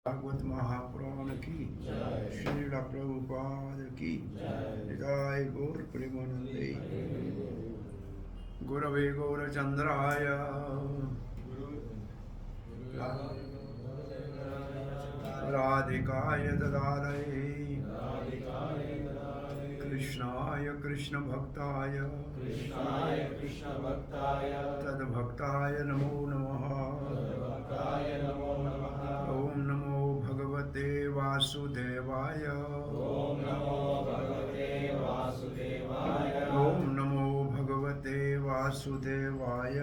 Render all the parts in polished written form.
भागवत महापुराण की श्रील प्रभुपाद की जय गौर प्रेमानंदे गुरवे गौरचंद्राय राधिकाय ददालये कृष्णाय कृष्ण भक्ताय तद्भक्ताय नमो नमः ओम नमो भगवते वासुदेवाय ओम नमो भगवते वासुदेवाय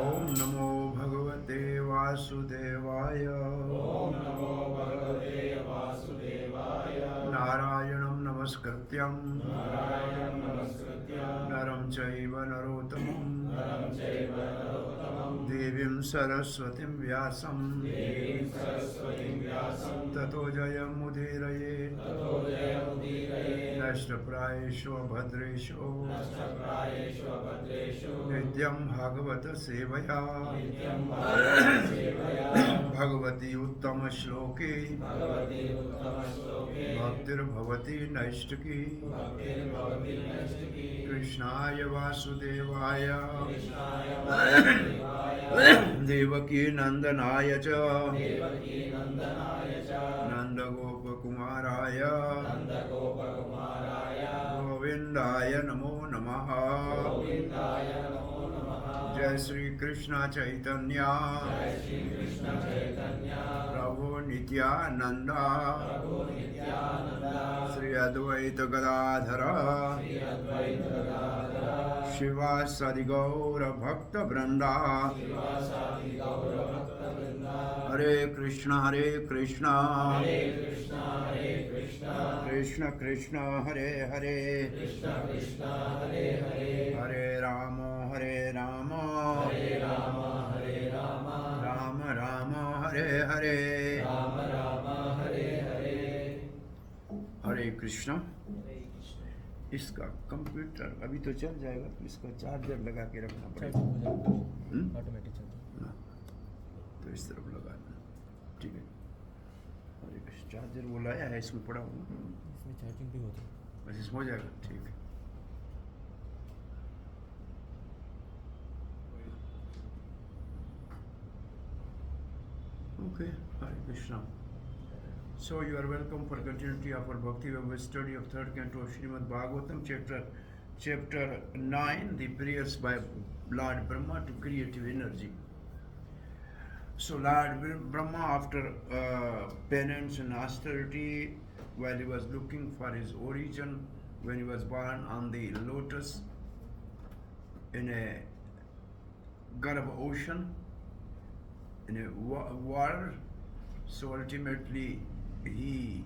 ओम नमो भगवते वासुदेवाय नारायणं नमस्कृत्यं नरं चैव नरोत्तमं देवीं सरस्वतीं व्यासं ततो जयमुदीरये नष्टप्रायेषु भद्रेषु नित्यं भागवत सेवया भगवती उत्तमश्लोके भक्तिर्भवति नैष्टिकी कृष्णाय वासुदेवाय देवकी नंदनाय च नंदगोपकुमाराय गोविंदाय नमो नमः जय श्री कृष्ण चैतन्य प्रभु नित्यानंद श्री अद्वैत गदाधर शिवासादि गौर भक्त वृंदा हरे कृष्ण कृष्ण कृष्ण हरे हरे हरे राम राम राम हरे हरे हरे कृष्ण। इसका कंप्यूटर अभी तो चल जाएगा, इसका चार्जर लगा के रखना पड़ेगा। ऑटोमेटिक चलता है तो इस तरफ लगा देना, ठीक है। हरे कृष्ण। चार्जर वो लाया है, इसमें पड़ा हुआ, इसमें चार्जिंग भी होती है। बस इसमें हो जाएगा, ठीक है। Okay, Hare Krishna. So you are welcome for continuity of our Bhakti Yoga study of third canto of Srimad Bhagwatam, chapter 9, the prayers by Lord Brahma to creative energy. So Lord Brahma, after penance and austerity, while he was looking for his origin, when he was born on the lotus in a Garbha ocean, in a water, so ultimately he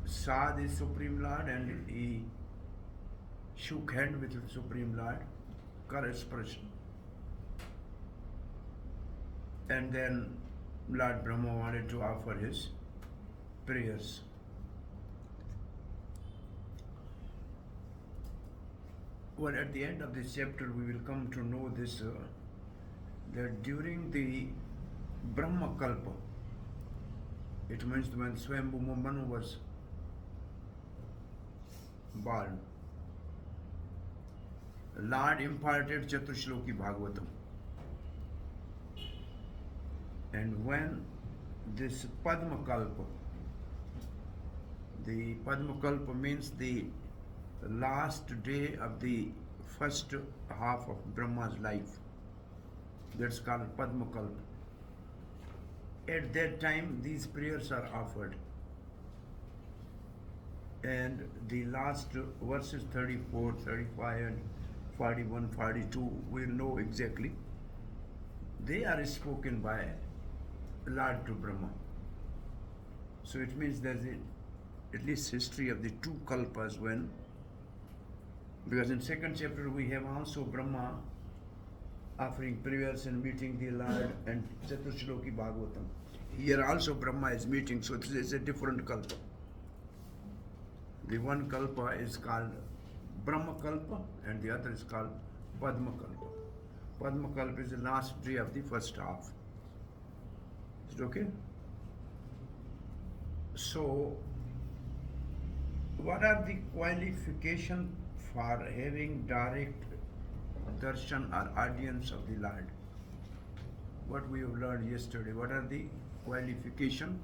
saw the Supreme Lord and he shook hand with the Supreme Lord, Karasprashan. And then Lord Brahma wanted to offer his prayers. Well, at the end of this chapter we will come to know this, that during the Brahma Kalpa, it means when Swambhu Manu was born, Lord imparted Chatushloki Bhagwatam. And when this Padma Kalpa, the Padma Kalpa means the last day of the first half of Brahma's life, that's called Padma Kalpa. At that time these prayers are offered, and the last verses 34, 35 and 41, 42 we'll know exactly. They are spoken by Lord to Brahma. So it means there's at least history of the two kalpas, when, because in second chapter we have also Brahma offering prayers and meeting the Lord and Chatushloki Bhagwatam. Here also Brahma is meeting, so this is a different kalpa. The one kalpa is called Brahma Kalpa and the other is called Padma Kalpa. Padma Kalpa is the last day of the first half. Is it okay? So, what are the qualifications for having direct darshan or audience of the Lord? What we have learned yesterday, what are the qualifications?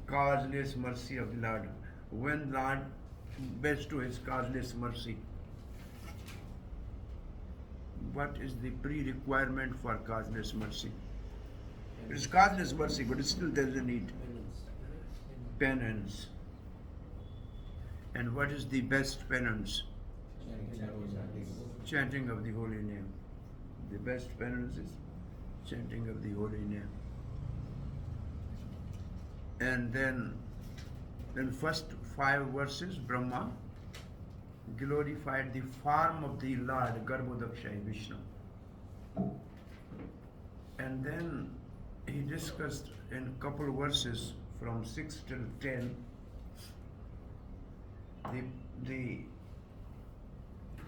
Causeless mercy of the Lord. When Lord bestows His causeless mercy, what is the pre-requirement for causeless mercy? It is causeless mercy, but still there is a need. Penance. And what is the best penance? Chanting of the holy name. The best penance is chanting of the holy name. And then in first 5 verses, Brahma glorified the form of the Lord, Garbhodakshai Vishnu. And then he discussed in couple verses from 6 till 10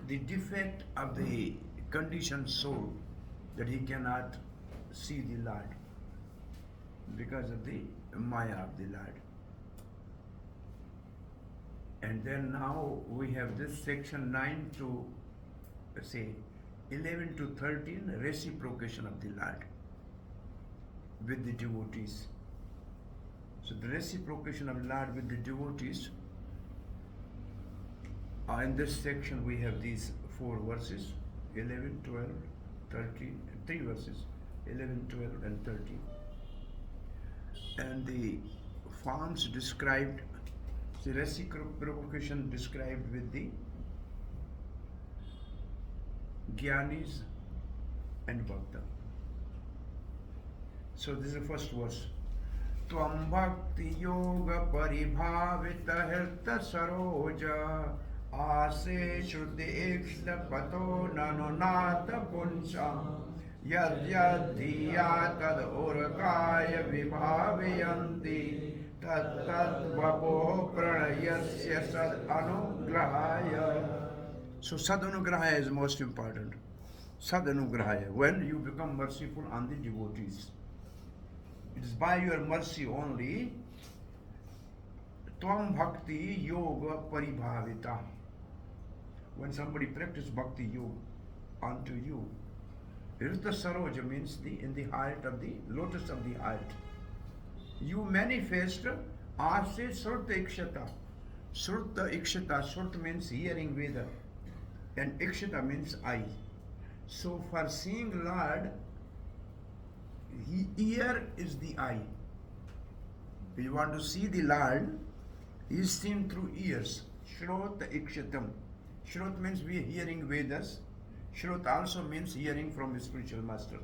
the defect of the conditioned soul, that he cannot see the Lord because of the Maya of the Lord. And then now we have this section 9 to say 11 to 13, reciprocation of the Lord with the devotees. So the reciprocation of Lord with the devotees, in this section we have these 4 verses, 11, 12, 13, 3 verses, 11, 12 and 13. And the forms described, the reciprocation described with the Jnanis and Bhakta. So this is the first verse. Tvam bhakti yoga paribhavita hirta saroja ase shuddhi ekshta pato nanonata puncha yad yad dhiya tad urkaya vibhaviyanti tad tad vapo pranayasya sad anugrahaya. So sad anugrahaya is most important. Sad anugrahaya, when you become merciful on the devotees. It is by your mercy only. Tvam bhakti yoga paribhavita. When somebody practices bhakti yoga unto you, Rita Saroja means in the heart of the lotus of the heart. You manifest ase surta ikshata. Surta ikshata. Surta means hearing Veda, and ikshata means eye. So for seeing Lord, ear is the eye. If you want to see the Lord, He is seen through ears. Shrota ikshatam. Shrot means we are hearing Vedas. Shrot also means hearing from the spiritual master.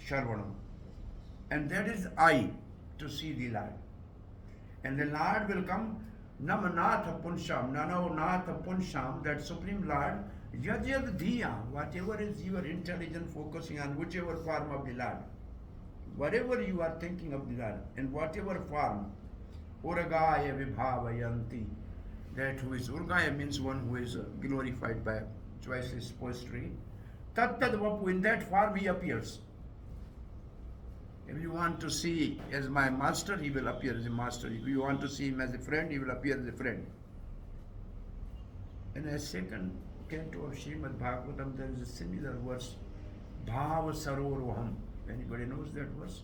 Sharvanam. And that is eye, to see the Lord. And the Lord will come, Namanatha Punsham, Nanonatha Punsham, that Supreme Lord, Yajad Dhiya, whatever is your intelligence focusing on, whichever form of the Lord. Whatever you are thinking of the Lord, in whatever form, Urgaya Vibhavayanti, that who is Urgaya means one who is glorified by choiceless poetry. Tat Tad Vapu, in that form he appears. If you want to see as my master, he will appear as a master. If you want to see him as a friend, he will appear as a friend. In a second canto of Srimad Bhagwatam, there is a similar verse, Bhava Saroruham. Anybody knows that verse?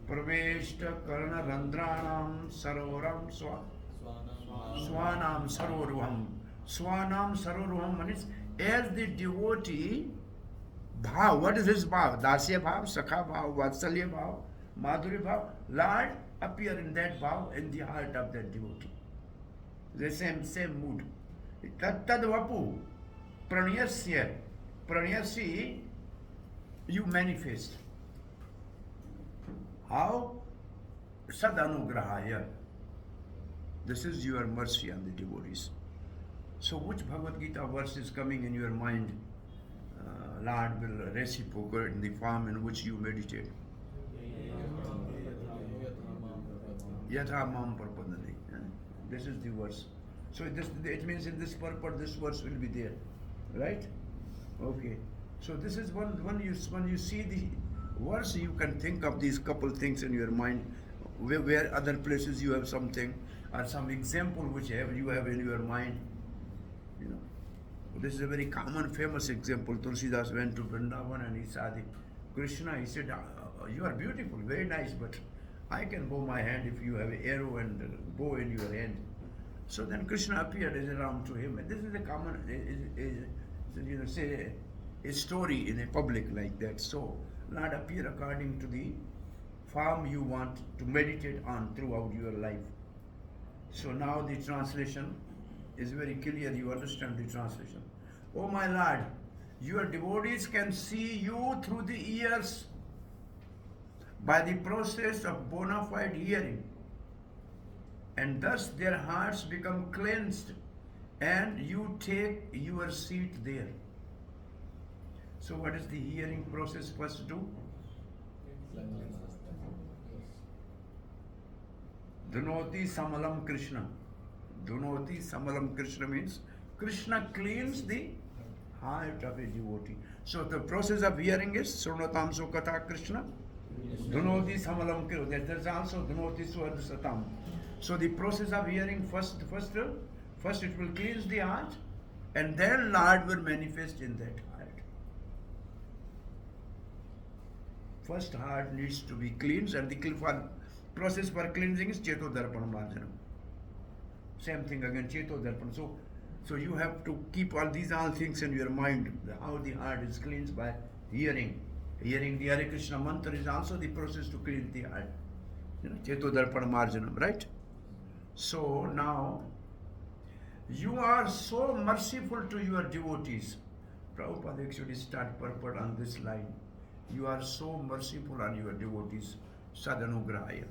Praveshta Karna Randranam Saroram Swanam Saroruham. Swanam Saroruham means as the devotee, Bhav, what is his Bhav? Dasya Bhav, Sakha Bhav, Vatsalya Bhav, Madhurya Bhav. Lord appear in that Bhav in the heart of that devotee. The same mood. Tad Vapu, Pranayasya, Pranayasi, you manifest. How? Sadanugrahaya. This is your mercy on the devotees. So which Bhagavad Gita verse is coming in your mind? Lord will reciprocate in the form in which you meditate. Yatha mam parpadane. This is the verse. So it means in this purport, this verse will be there. Right? Okay. So this is when you see the verse, you can think of these couple things in your mind, where other places you have something or some example which you have in your mind. You know, this is a very common, famous example. Tulsidas went to Vrindavan and he saw the Krishna. He said, "You are beautiful, very nice, but I can bow my hand if you have an arrow and a bow in your hand." So then Krishna appeared as a Ram to him. And this is a common, say a story in a public like that. So Lord appear according to the form you want to meditate on throughout your life. So now the translation is very clear. You understand the translation. "Oh my Lord, your devotees can see you through the ears by the process of bona fide hearing, and thus their hearts become cleansed and you take your seat there." So what is the hearing process first do? Dunoti Samalam Krishna. Dunoti Samalam Krishna means Krishna cleans the heart of a devotee. So the process of hearing is Srunatam Sukata Krishna. Dunoti Samalam Krishna. There's also Dunoti Swarda Satam. So the process of hearing first it will cleanse the heart, and then Lord will manifest in that heart. First heart needs to be cleansed, and the process for cleansing is Cheto Darpan Marjanam. Same thing again, Cheto Darpan. So you have to keep all things in your mind, how the heart is cleansed by hearing. Hearing the Hare Krishna mantra is also the process to cleanse the heart. Cheto Darpan Marjanam, right? So now, you are so merciful to your devotees. Prabhupada actually start purport on this line. You are so merciful on your devotees, Sadanugrahaya,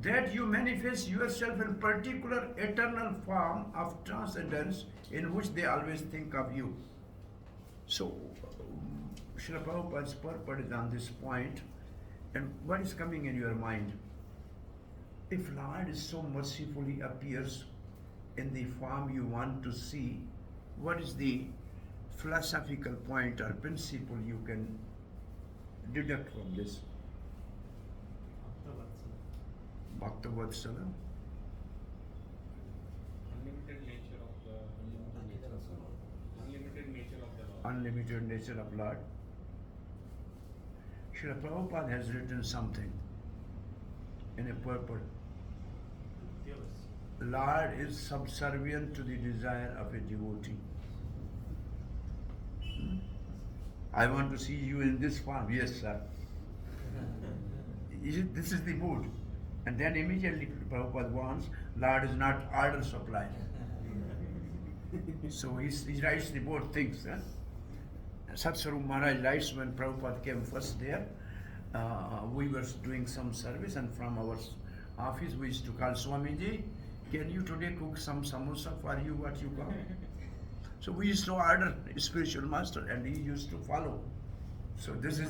that you manifest yourself in particular eternal form of transcendence in which they always think of you. So, Srila Prabhupada's purport is on this point. And what is coming in your mind? If Lord is so merciful, He appears in the form you want to see, what is the philosophical point or principle you can deduct from this? Bhakta Vatsala. Unlimited nature of the Lord. Unlimited nature of Lord. Srila Prabhupada has written something in a purport. Lord is subservient to the desire of a devotee. I want to see you in this form. Yes, sir. This is the mood. And then immediately Prabhupada warns, Lord is not order supply. So he writes the both things. Satsvarup Maharaj writes, when Prabhupada came first there, we were doing some service, and from our office we used to call Swamiji, can you today cook some samosa for you, what you call? So we used to order spiritual master, and he used to follow. So this is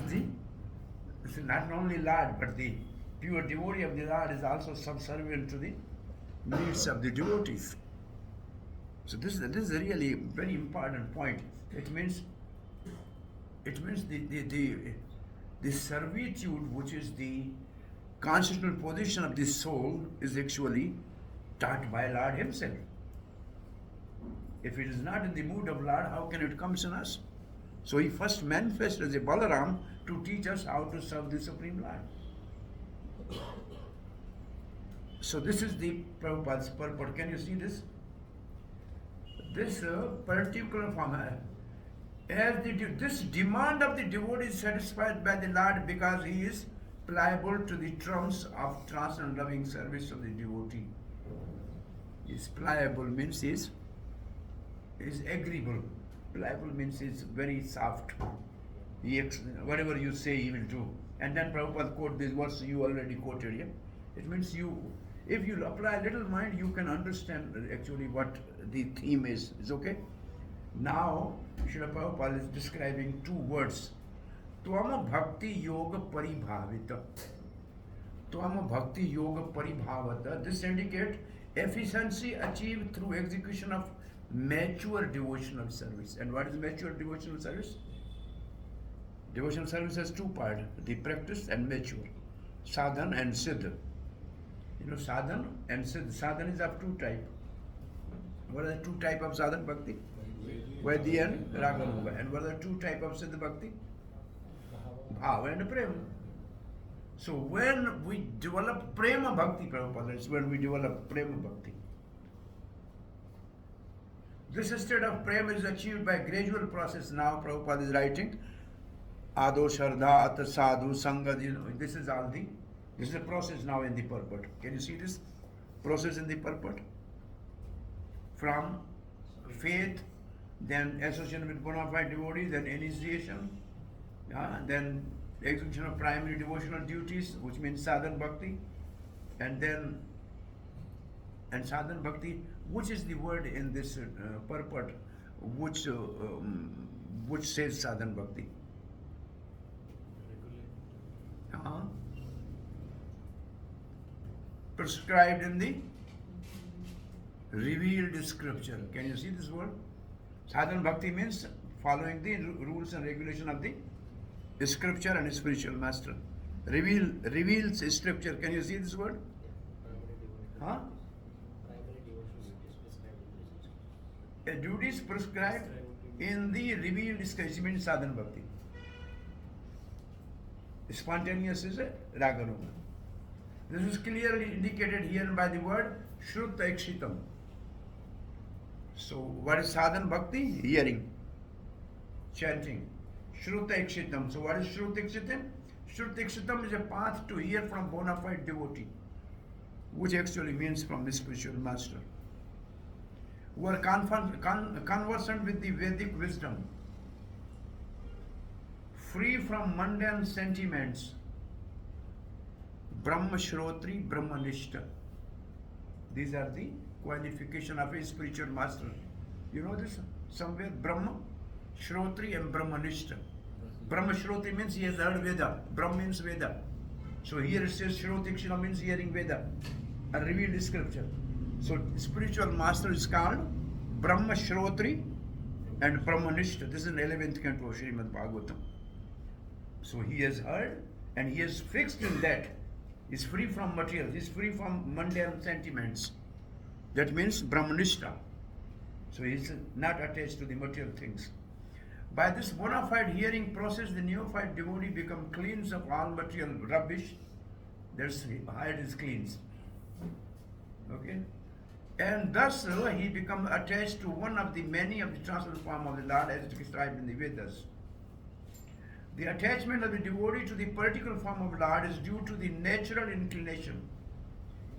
not only Lord, but the pure devotee of the Lord is also subservient to the needs of the devotees. So this is a really very important point. It means the servitude, which is the constitutional position of the soul, is actually taught by Lord Himself. If it is not in the mood of Lord, how can it come in us? So He first manifests as a Balaram to teach us how to serve the Supreme Lord. So this is the Prabhupada's purport. Can you see this? This particular form, this demand of the devotee is satisfied by the Lord because He is pliable to the terms of transcendent loving service of the devotee. Is pliable means is agreeable. Pliable means is very soft. Whatever you say, He will do. And then Prabhupada quote this verse you already quoted here. It means if you apply a little mind, you can understand actually what the theme is. Is okay? Now, Srila Prabhupada is describing two words. Tvama Bhakti Yoga Paribhavita. Tvama Bhakti Yoga Paribhavata. This indicates efficiency achieved through execution of mature devotional service. And what is mature devotional service? Devotional service has two parts, the practice and mature. Sadhan and siddha. You know, sadhan and siddha. Sadhan is of two types. What are the two types of sadhan bhakti? Vaidhi and Raganuga. And what are the two types of siddha bhakti? Bhava and prema. So when we develop prema bhakti, Prabhupada, it's when we develop prema bhakti. This state of prema is achieved by gradual process. Now Prabhupada is writing Ado Shardha At Sadhu Sangha. You know, this is a process now in the purport. Can you see this process in the purport? From faith, then association with bona fide devotees, then initiation, then execution of primary devotional duties, which means sadhan bhakti, and sadhan bhakti, which is the word in this purport, which says sadhan bhakti. Prescribed in the revealed scripture. Can you see this word? Sadhan bhakti means following the rules and regulation of the scripture and spiritual master. Reveals scripture. Can you see this word? Huh? A duty is prescribed in the revealed scripture, means sadhan bhakti. Spontaneous is a raganuga. This is clearly indicated here by the word Shrutta Ikshitam. So, what is sadhan bhakti? Hearing, chanting. Shrutta Ikshitam. So, what is Shrutta Ikshitam? Shrutta Ikshitam is a path to hear from bona fide devotee, which actually means from the spiritual master, who are conversant with the Vedic wisdom, free from mundane sentiments, Brahma Shrotri, Brahma Nishta. These are the qualification of a spiritual master. You know this somewhere? Brahma Shrotri and Brahma Nishta. Brahma Shrotri means he has heard Veda. Brahma means Veda. So here it says Shrotikshina means hearing Veda, a revealed scripture. So spiritual master is called Brahma Shrotri and Brahma Nishta. This is an 11th canto of Srimad Bhagwatam. So he has heard and he is fixed in that. He is free from material. He is free from mundane sentiments. That means Brahmanishta. So he is not attached to the material things. By this bona fide hearing process, the neophyte devotee becomes cleansed of all material rubbish. That's heart is cleansed. Okay? And thus he becomes attached to one of the many of the transcendental form of the Lord as described in the Vedas. The attachment of the devotee to the particular form of Lord is due to the natural inclination.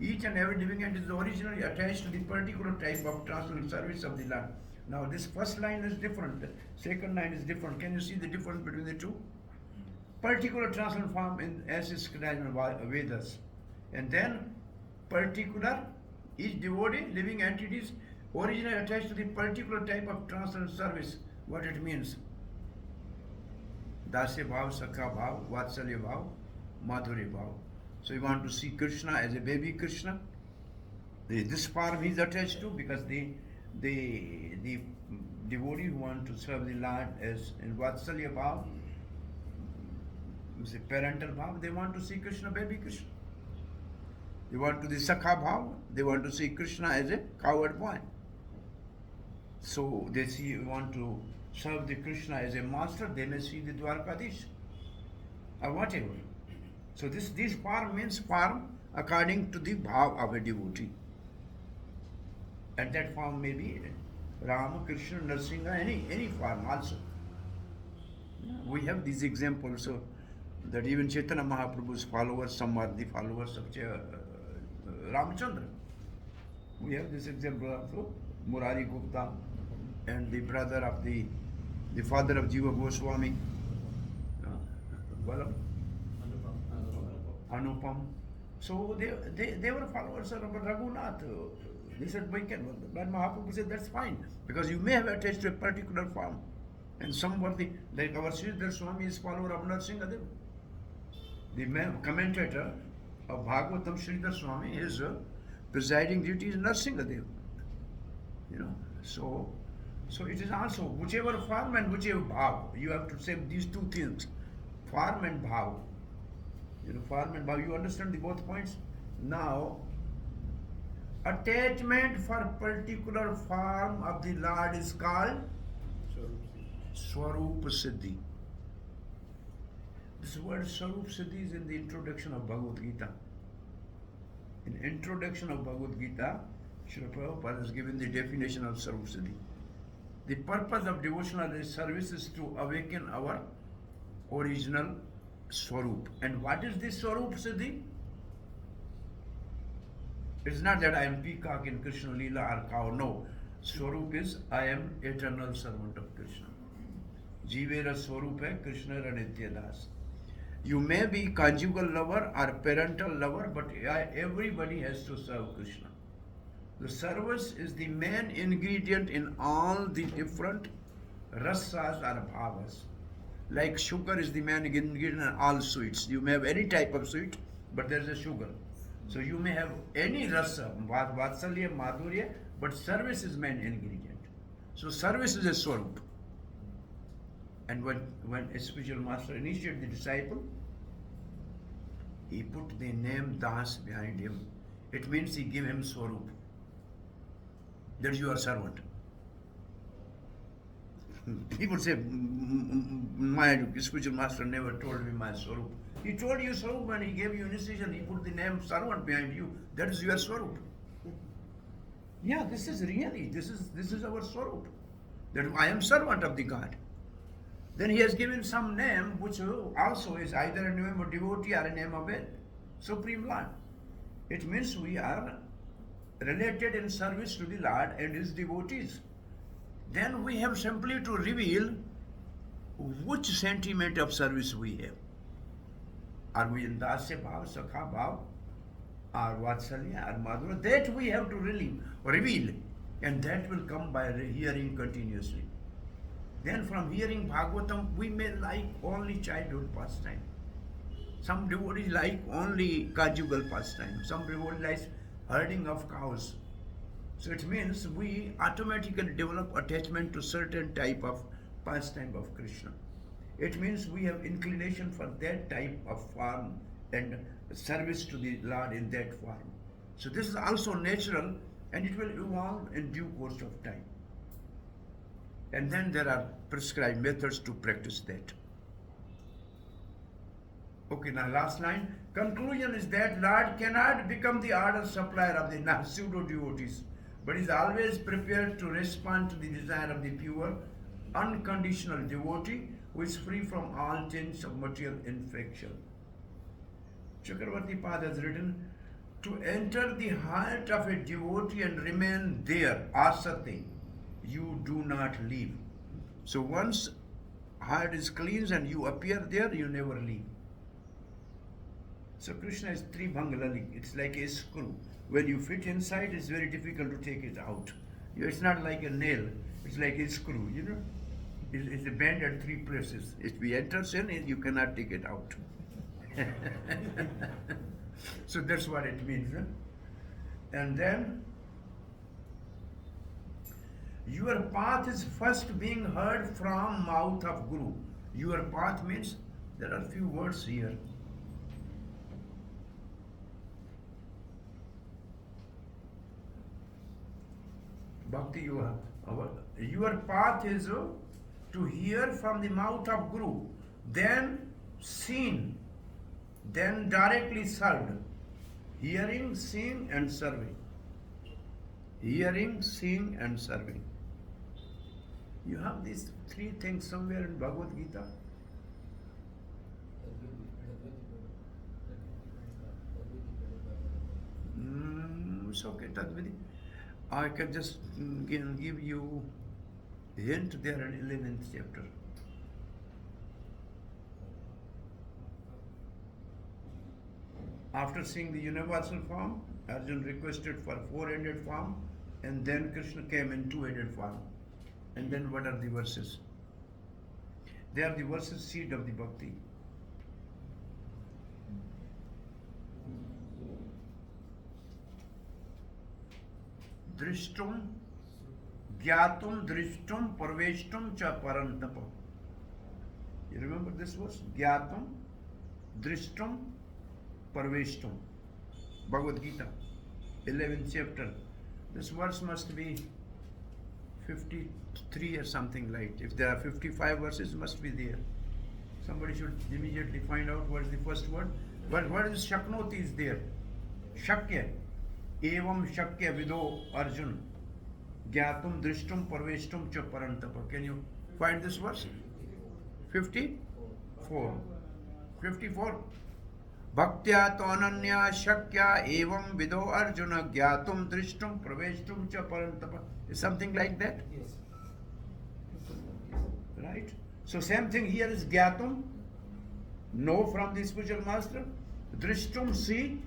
Each and every living entity is originally attached to the particular type of transcendental service of the Lord. Now this first line is different, the second line is different. Can you see the difference between the two? Particular transcendental form as is described in Vedas. And then particular, each devotee, living entities, originally attached to the particular type of transcendental service. What it means? Dasya bhav, sakha bhav, vatsalya bhav, madhurya bhav. So you want to see Krishna as a baby Krishna. This form he is attached to because the devotee who want to serve the Lord as in vatsalya bhav, say parental bhav, they want to see Krishna, baby Krishna. They want to the sakha bhav, they want to see Krishna as a cowherd boy. So they want to serve the Krishna as a master, they may see the Dwarkadish or whatever. So this form means form according to the bhav of a devotee. And that form may be Rama, Krishna, Narsinga, any form also. We have these examples so that even Chaitanya Mahaprabhu's followers, some are the followers of Ramachandra. We have this example of Murari Gupta and the brother of the father of Jiva Goswami, Anupam. So they were followers of Raghunath. They said, but Mahaprabhu said, that's fine, because you may have attached to a particular form. And some were like our Sridhar Swami is follower of Narsingadev. The commentator of Bhagwatam, Sridhar Swami, his presiding deity is Narsingadev. You know, So it is also whichever form and whichever bhav. You have to say these two things, form and bhav. Form and bhav. You understand the both points? Now, attachment for particular form of the Lord is called Swarupa Siddhi. This word Swarup Siddhi is in the introduction of Bhagavad Gita. In introduction of Bhagavad Gita, Srila Prabhupada has given the definition of Swarup Siddhi. The purpose of devotional service is to awaken our original Swarup. And what is this Swarup Siddhi? It's not that I am peacock in Krishna Leela or cow. No. Swarup is I am eternal servant of Krishna. Jivera Swarup hai Krishna Radheshyam Das. You may be conjugal lover or parental lover, but everybody has to serve Krishna. The service is the main ingredient in all the different rasas or bhavas. Like sugar is the main ingredient in all sweets. You may have any type of sweet, but there is a sugar. So you may have any rasa, vatsalya, madhurya, but service is main ingredient. So service is a swarup. And when a spiritual master initiated the disciple, he put the name Das behind him. It means he gave him swarup. That is your servant. People say, my spiritual master never told me my swarup. He told you swarup when he gave you initiation, he put the name servant behind you. That is your swarup. Yeah, this is our swarup. That I am servant of the God. Then he has given some name which also is either a name of devotee or a name of a Supreme Lord. It means we are related in service to the Lord and his devotees. Then we have simply to reveal which sentiment of service we have. Are we in Dasya Bhav, Sakha Bhav, or Vatsalya, or Madhura? That we have to reveal, and that will come by hearing continuously. Then from hearing Bhagwatam, we may like only childhood pastime. Some devotees like only conjugal pastime. Some devotees like herding of cows. So it means we automatically develop attachment to certain type of pastime of Krishna. It means we have inclination for that type of form and service to the Lord in that form. So this is also natural, and it will evolve in due course of time. And then there are prescribed methods to practice that. Okay, now last line. Conclusion is that Lord cannot become the order supplier of the pseudo-devotees, but is always prepared to respond to the desire of the pure, unconditional devotee who is free from all tinge of material infection. Chakravarti Pad has written, to enter the heart of a devotee and remain there, asati, you do not leave. So once heart is cleansed and you appear there, you never leave. So Krishna is Tribhangalali. It's like a screw. When you fit inside, it's very difficult to take it out. It's not like a nail. It's like a screw, It's a bend at three places. If we enters in, you cannot take it out. So that's what it means. And then, your path is first being heard from mouth of Guru. Your path means, there are few words here. Bhakti Yoga. Your path is to hear from the mouth of Guru, then seen, then directly served. Hearing, seeing, and serving. Hearing, seeing, and serving. You have these three things somewhere in Bhagavad Gita. It's okay, Tadvidi. I can just give you a hint there in 11th chapter. After seeing the universal form, Arjuna requested for four-headed form, and then Krishna came in two-headed form. And then what are the verses? They are the verses seed of the bhakti. Drishtum Gyatum drishtum parveshtum cha parantapa. You remember this verse? Gyatum drishtum parveshtum. Bhagwat Gita, 11th chapter. This verse must be 53 or something like. If there are 55 verses, it must be there. Somebody should immediately find out what is the first word. But what is Shaknoti is there? Shakya. Evam Shakya Vido Arjun. Gyatum Drishtum Parveshtum Cha Parantapa. Can you find this verse? 54. 54. Bhaktya Tonanya Shakya Evam Vido Arjuna Gyatum Drishtum Parveshtum Cha Parantapa. Is something like that? Yes. Right? So same thing here is Gyatum. Know from the spiritual master. Drishtum, see.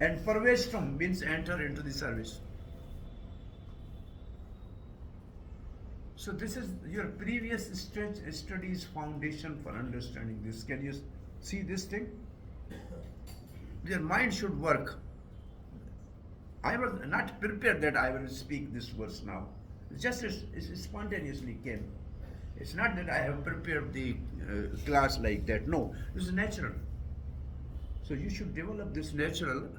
And Parveshtum means enter into the service. So this is your previous studies foundation for understanding this. Can you see this thing? Your mind should work. I was not prepared that I will speak this verse now. It's just it spontaneously came. It's not that I have prepared the class like that. No, this is natural. So you should develop this natural.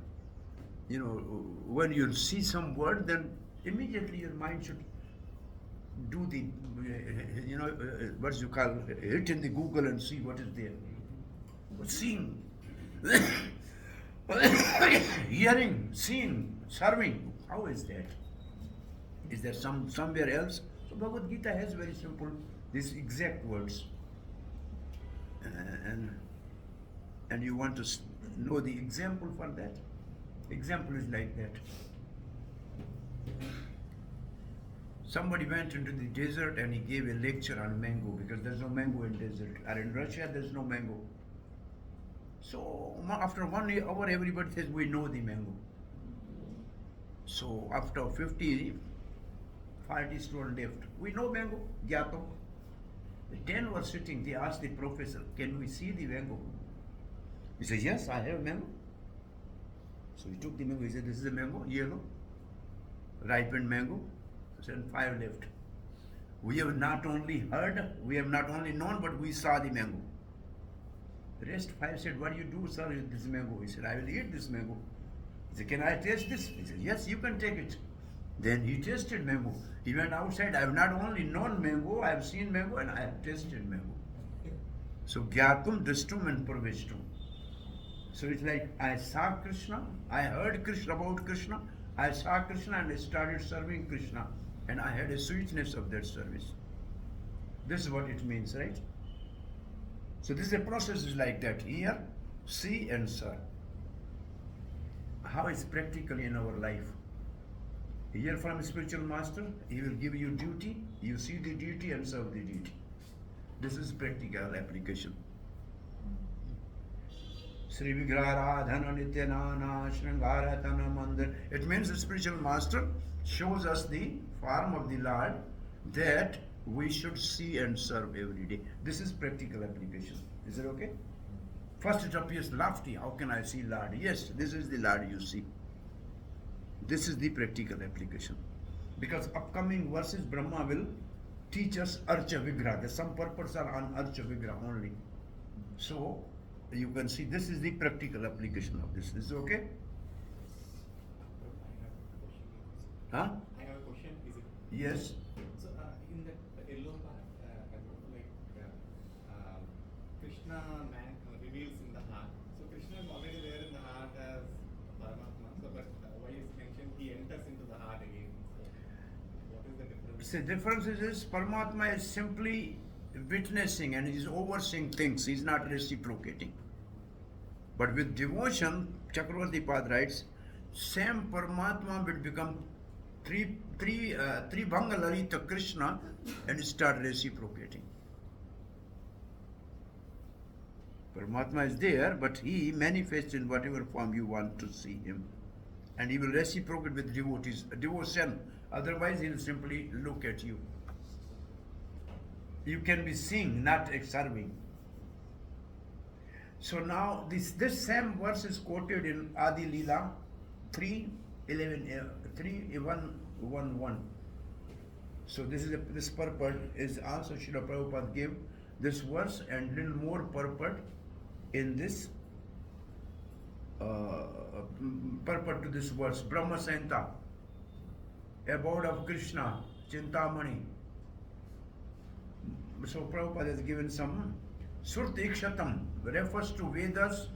You know, when you see some word, then immediately your mind should do the, what you call, hit in the Google and see what is there. Seeing, hearing, seeing, serving. How is that? Is there somewhere else? So Bhagavad Gita has very simple, these exact words. And you want to know the example for that? Example is like that. Somebody went into the desert and he gave a lecture on mango because there's no mango in desert. Or in Russia there's no mango. So after 1 hour everybody says we know the mango. So after 40 students left. We know mango, Gyato. The 10 were sitting, they asked the professor, can we see the mango? He said, yes, I have mango. So he took the mango, he said, this is a mango, yellow, ripened mango. He said, 5 left. We have not only heard, we have not only known, but we saw the mango. The rest 5 said, what do you do, sir, with this mango? He said, I will eat this mango. He said, can I taste this? He said, yes, you can take it. Then he tasted mango. He went outside, I have not only known mango, I have seen mango and I have tasted mango. So, Gyatum, Drishtum and Parveshtum. So it's like, I saw Krishna, I heard Krishna about Krishna, I saw Krishna and I started serving Krishna. And I had a sweetness of that service. This is what it means, right? So this is a process is like that. Hear, see and serve. How is practically in our life? Hear from a spiritual master, he will give you duty, you see the duty and serve the duty. This is practical application. Sri Vigraradhana Nityanana Shringaratana Mandir. It means the spiritual master shows us the form of the Lord that we should see and serve every day. This is practical application. Is it okay? First it appears lofty. How can I see Lord? Yes, this is the Lord you see. This is the practical application. Because upcoming verses Brahma will teach us Archa Vigraha. Some purpose are on Archa Vigraha only. So you can see this is the practical application of this. Is it okay? Huh? I have a question. Is it? Yes. So in the yellow part, Krishna man reveals in the heart. So Krishna is already there in the heart as Paramatma. So but why is mentioned he enters into the heart again? So what is the difference? The difference is Paramatma is simply witnessing and is overseeing things. He is not reciprocating. But with devotion, Chakravarti Pad writes, same Paramatma will become three Bhangalarita Krishna and start reciprocating. Paramatma is there, but he manifests in whatever form you want to see him. And he will reciprocate with devotion. Otherwise, he will simply look at you. You can be seeing, not serving. So now, this same verse is quoted in Adi Leela 3:11, 3:1:1:1. So this purport is also Srila Prabhupada gave this verse and little more purport in this purport to this verse. Brahma Santa, abode of Krishna, Chintamani. So Prabhupada has given some Surti Ikshatam, refers to Vedas,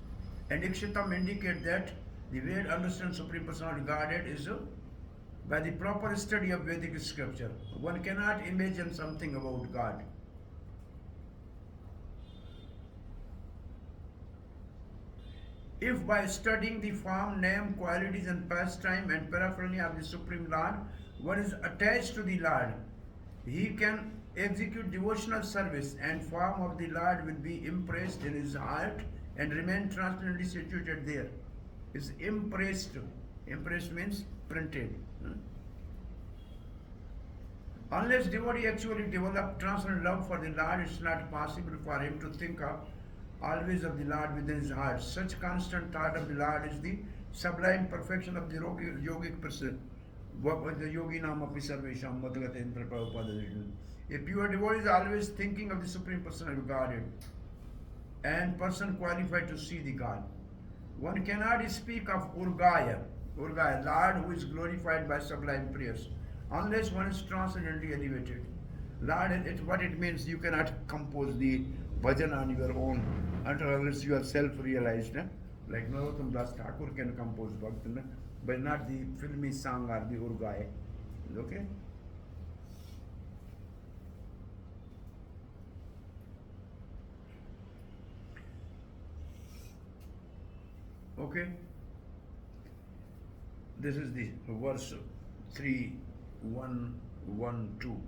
and Ikshatam indicate that the way to understand Supreme Personality Godhead is by the proper study of Vedic scripture. One cannot imagine something about God. If by studying the form, name, qualities and pastime and paraphernalia of the Supreme Lord, one is attached to the Lord, he can execute devotional service and form of the Lord will be impressed in his heart and remain transparently situated there. Is impressed. Impressed means printed. Unless devotee actually develop transcendent love for the Lord, it's not possible for him to think of always of the Lord within his heart. Such constant thought of the Lord is the sublime perfection of the yogic person. The yogi nama sarvesham madhagaten Prabhupada. A pure devotee is always thinking of the Supreme Personality of Godhead and person qualified to see the God. One cannot speak of Urgaya, Lord who is glorified by sublime prayers, unless one is transcendently elevated. Lord, what it means, you cannot compose the bhajan on your own unless you are self-realized. Like Narottam Das Thakur can compose bhajan, but not the filmy song or the Urgaya. Okay? Okay? This is the verse 3:1-1-2.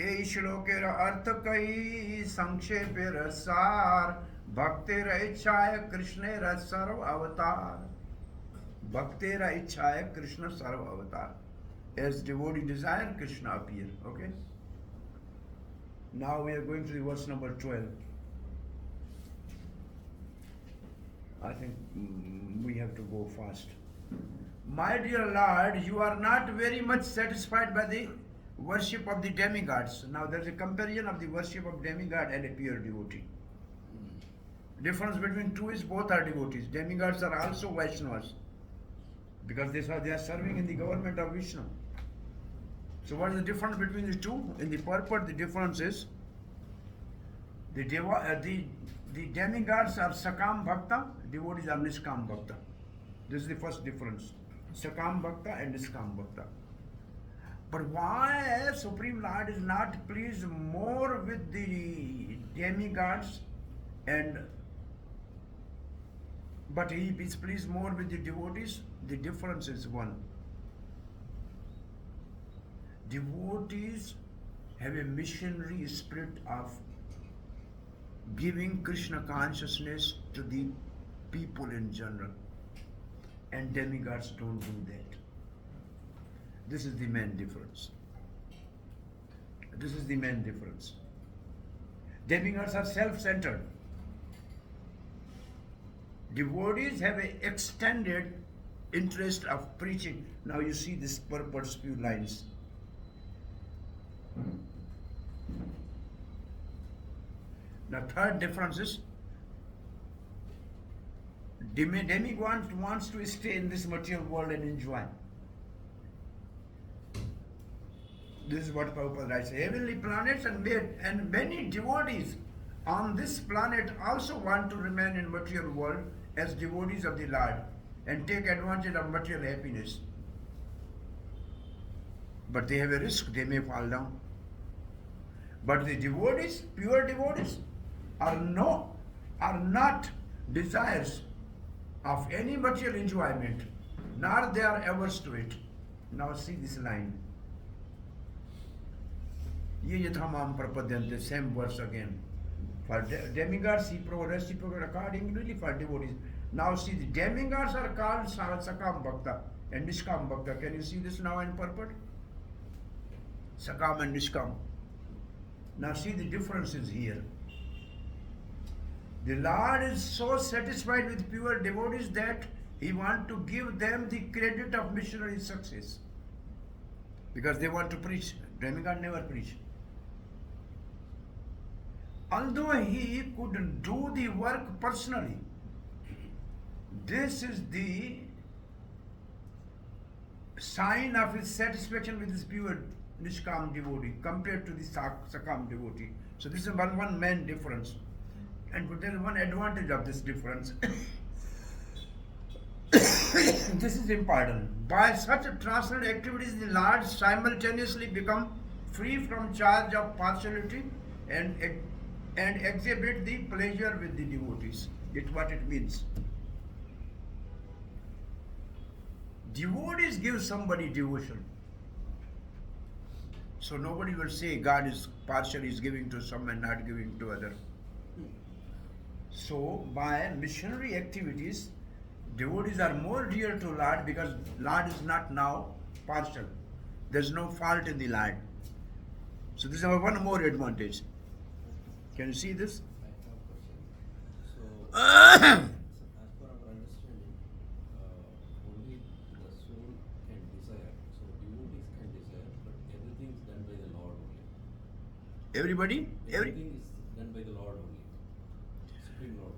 ए श्लोकेर अर्थ कई संक्षेपेर सार भक्तेर इच्छाय कृष्णेर सर्व अवतार. Bhakteer ichhaya Krishna sarva avatar. As devotee desire, Krishna appear. Okay? Now we are going to the verse number 12. I think we have to go fast. My dear Lord, you are not very much satisfied by the worship of the demigods. Now there is a comparison of the worship of demigod and a pure devotee. Difference between two is both are devotees. Demigods are also Vaishnavas, because they are serving in the government of Vishnu. So what is the difference between the two? In the purport, the difference is the demigods are Sakam Bhakta, devotees are Niskam Bhakta. This is the first difference. Sakam Bhakta and Niskam Bhakta. But why Supreme Lord is not pleased more with the demigods but he is pleased more with the devotees? The difference is one. Devotees have a missionary spirit of giving Krishna consciousness to the people in general, and demigods don't do that. This is the main difference. This is the main difference. Demigods are self-centered. Devotees have an extended interest of preaching. Now you see this purport's few lines. The third difference is demigod wants to stay in this material world and enjoy. This is what Prabhupada writes. Heavenly planets and many devotees on this planet also want to remain in material world as devotees of the Lord and take advantage of material happiness. But they have a risk, they may fall down. But the devotees, pure devotees, are not desires of any material enjoyment, nor they are averse to it. Now see this line. Ye yathamam prapadyante, same verse again. For demigods, he reciprocated accordingly for devotees. Now see, the demigods are called Sakam Bhakta and Nishkam Bhakta. Can you see this now in purport? Sakam and Nishkam. Now see the differences here. The Lord is so satisfied with pure devotees that he wants to give them the credit of missionary success, because they want to preach Demigod never preached. Although he could do the work personally, this is the sign of his satisfaction with his pure Nishkam devotee compared to the Sakam devotee. So this is one main difference. And there is one advantage of this difference. This is important. By such transcendental activities, the Lord simultaneously become free from charge of partiality and exhibit the pleasure with the devotees. It's what it means. Devotees give somebody devotion. So nobody will say God is partial, is giving to some and not giving to other. So by missionary activities, devotees are more dear to Lord because Lord is not now partial. There's no fault in the Lord. So this is one more advantage. Can you see this? I have a question. So, as per our understanding, only the soul can desire. So, devotees can desire, but everything is done by the Lord only. Everybody? Everything is done by the Lord only. Supreme Lord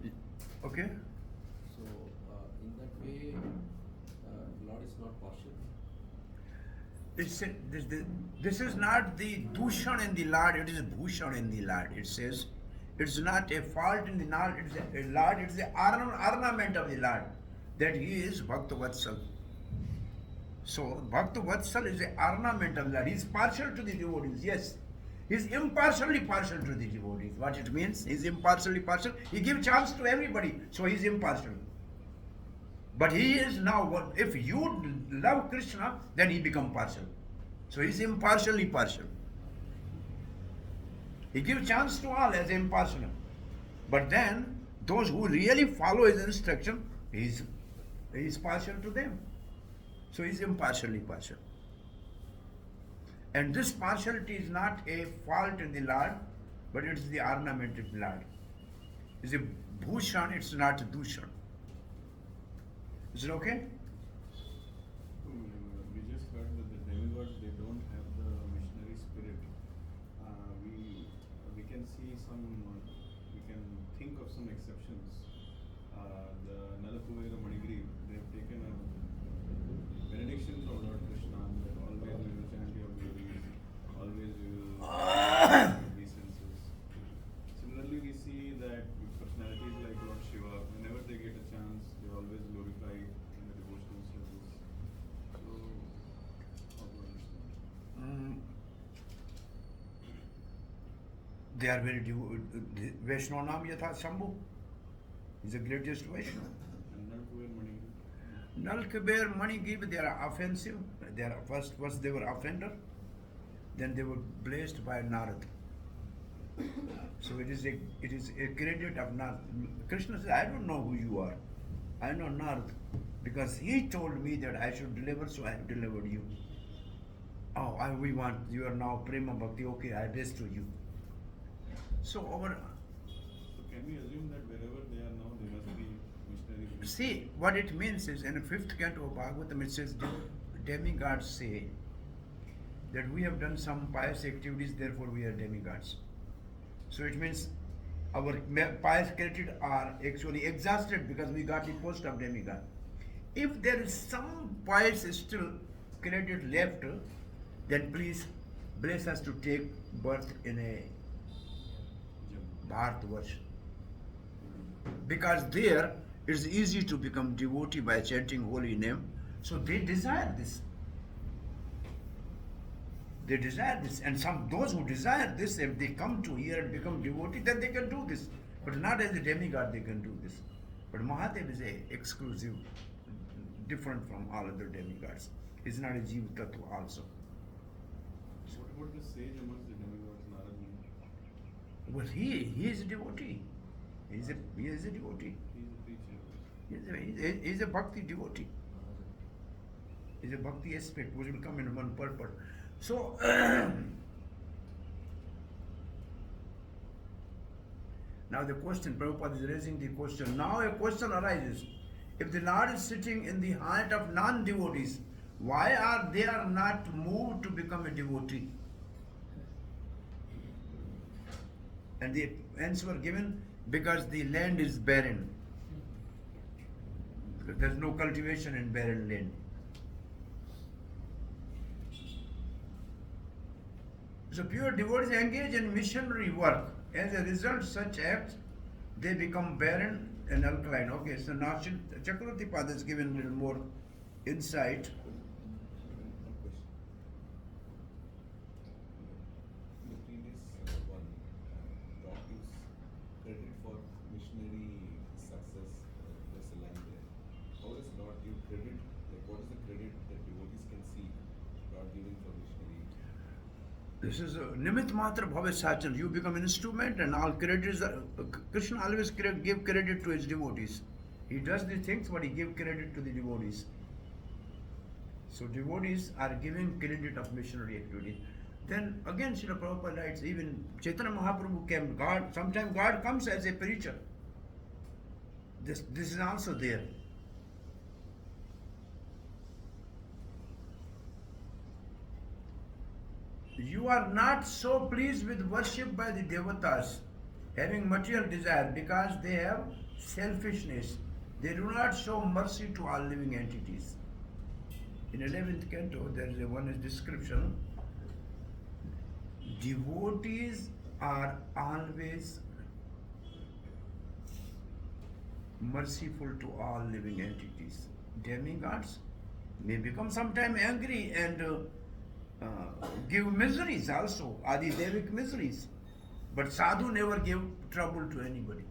only. Okay. So, in that way, Lord is not partial. This is not the dushan in the Lord, it is bhushan in the Lord. It says it's not a fault in the Lord, it is a Lord, it is the ornament of the Lord that he is Bhakta Vatsal. So Bhakta Vatsal is the ornament of the Lord. He is partial to the devotees, yes. He is impartially partial to the devotees. What it means? He is impartially partial. He gives chance to everybody, so he is impartial. But he is now, if you love Krishna, then he becomes partial. So he is impartially partial. He gives chance to all as impartial. But then, those who really follow his instruction, he is partial to them. So he is impartially partial. And this partiality is not a fault in the Lord, but it is the ornament of the Lord. It's a bhushan, it's not a dushan. Is it okay? We just heard that the demigods, they don't have the missionary spirit. We can see some, we can think of some exceptions. The Nalakuvera Manigri, they've taken a benediction from Lord Krishna that always we will chant your glories, always we will obeisances. Similarly, we see that personalities like Lord Shiva, whenever they get a chance, they always glorify in the devotional service. So, how to understand? They are very Vaishnava Nam Yatha Shambhu is the greatest Vaishnava. And Nalkuber Manigib, they are offensive. They are first they were offender, then they were blessed by Narad. So it is a credit of Narad. Krishna says, I don't know who you are. I know Narad because he told me that I should deliver, so I have delivered you. Oh, we want you are now Prema Bhakti. Okay, I restore you. So our So can we assume that wherever they are now, they must be missionary? see what it means is in the 5th canto of Bhagwatam it says demigods say that we have done some pious activities, therefore we are demigods. So it means our pious credit are actually exhausted because we got the post of demigod. If there is some pious still credit left, then please bless us to take birth in a Bharatvarsh. Because there it's easy to become devotee by chanting holy name. So they desire this. They desire this. And those who desire this, if they come to here and become devotee, then they can do this. But not as a demigod they can do this. But Mahadev is a exclusive, different from all other demigods. He's not a Jiva Tattva also. What about the sage amongst the demigods, Narad Muni? Well, he is a devotee. He is a devotee. He's a preacher. He is a bhakti devotee. He is a bhakti aspect which will come in one purport. So, now the question, Prabhupada is raising the question. Now a question arises. If the Lord is sitting in the heart of non-devotees, Why are they are not moved to become a devotee? And the answer were given, because the land is barren. There's no cultivation in barren land. So pure devotees engage in missionary work. As a result, such acts, they become barren and alkaline. Okay, so now Chakravarti Pada has given a little more insight. One question. The previous one, God gives credit for missionary success. There's a line there. How does God give credit? Like, what is the credit that devotees can see God giving for missionary? This is a nimit matra bhave sachan. You become an instrument, and all credit is Krishna always give credit to his devotees. He does the things, but he gives credit to the devotees. So devotees are giving credit of missionary activity. Then again, Srila Prabhupada writes, even Chaitanya Mahaprabhu came. Sometimes God comes as a preacher. This is also there. You are not so pleased with worship by the devatas, having material desire, because they have selfishness. They do not show mercy to all living entities. In 11th canto, there is one description. Devotees are always merciful to all living entities. Demigods may become sometime angry and give miseries also, Adi-Devic miseries. But sadhu never give trouble to anybody.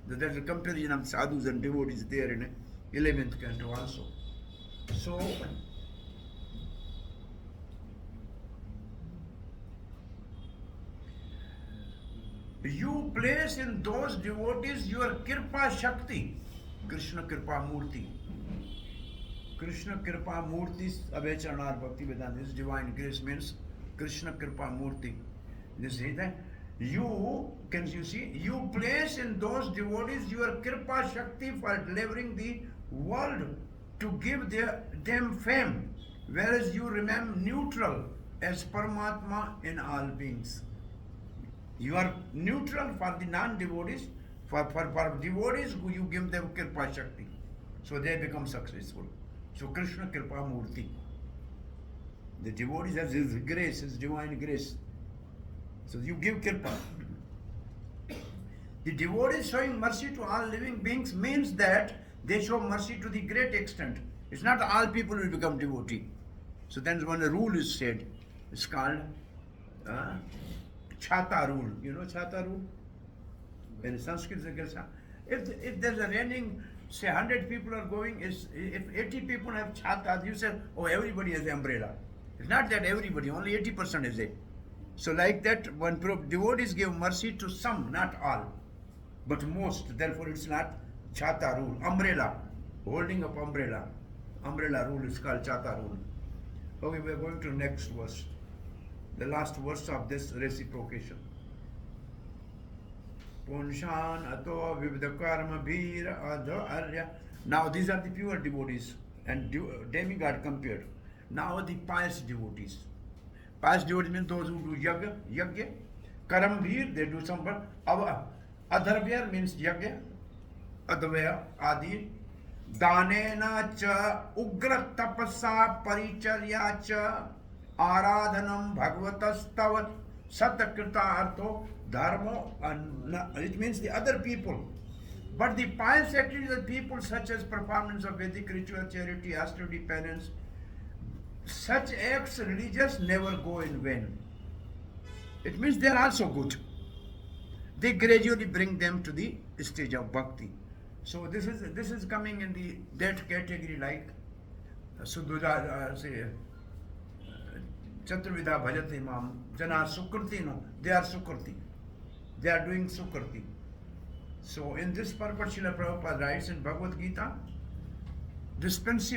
There's a comparison of sadhus and devotees there in 11th canto also. So, you place in those devotees your Kirpa Shakti, Krishna Kirpa Murti. Krishna Kirpa Murti, Abhecharanar Bhakti Vedanta, this divine grace means Krishna Kirpa Murti. This is that you place in those devotees your Kirpa Shakti for delivering the world, to give them fame, whereas you remain neutral as Paramatma in all beings. You are neutral for the non-devotees, for devotees who you give them Kirpa Shakti, so they become successful. So Krishna Kirpa Murti. The devotees have his grace, his divine grace. So you give Kirpa. The devotees showing mercy to all living beings means that they show mercy to the great extent. It's not all people will become devotee. So then when a rule is said, it's called Chhata rule. You know Chhata rule? In Sanskrit, if there's a raining, say 100 people are going, if 80 people have Chhata, you say, oh, everybody has umbrella. It's not that everybody, only 80% is it. So like that, when devotees give mercy to some, not all, but most, therefore it's not Chhata rule. Umbrella, holding up umbrella. Umbrella rule is called Chhata rule. Okay, we are going to next verse. The last verse of this reciprocation. Punshan ato vividakarma bhira adha arya. Now these are the pure devotees and demigod compared. Now the pious devotees. Pious devotees means those who do yagya. Karambhir, they do some work. Adharvya means yagya. Advaya, adi. Danena cha ugra tapasa paricharya cha aradhanam bhagvatastavat satakrita artho dharmo. It means the other people. But the pious activities of people such as performance of Vedic ritual, charity, austerity, penance, such acts religious never go in vain. It means they are also good. They gradually bring them to the stage of bhakti. So this is coming in that category like Suddhuja, say Chaturvidha Bhajate Mam, Jana Sukriti, no, they are Sukriti. They are doing Sukriti. So in this purpose, Srila Prabhupada writes in Bhagwat Gita,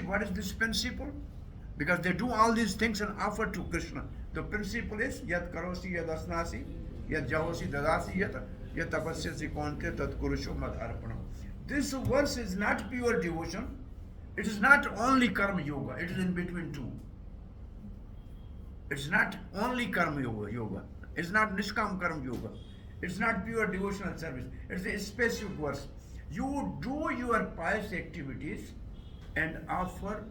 what is this principle? Because they do all these things and offer to Krishna. The principle is Yat Karosi Yad Asnasi, Yat Javosi Dadasi Yat Tapasyasi Konte Tat Kurusho Mad Arpanam. This verse is not pure devotion, It is not only karma yoga, it is in between two. It's not only karma yoga. It's not nishkam karma yoga. It's not pure devotional service. It's a specific verse. You do your pious activities and afterwards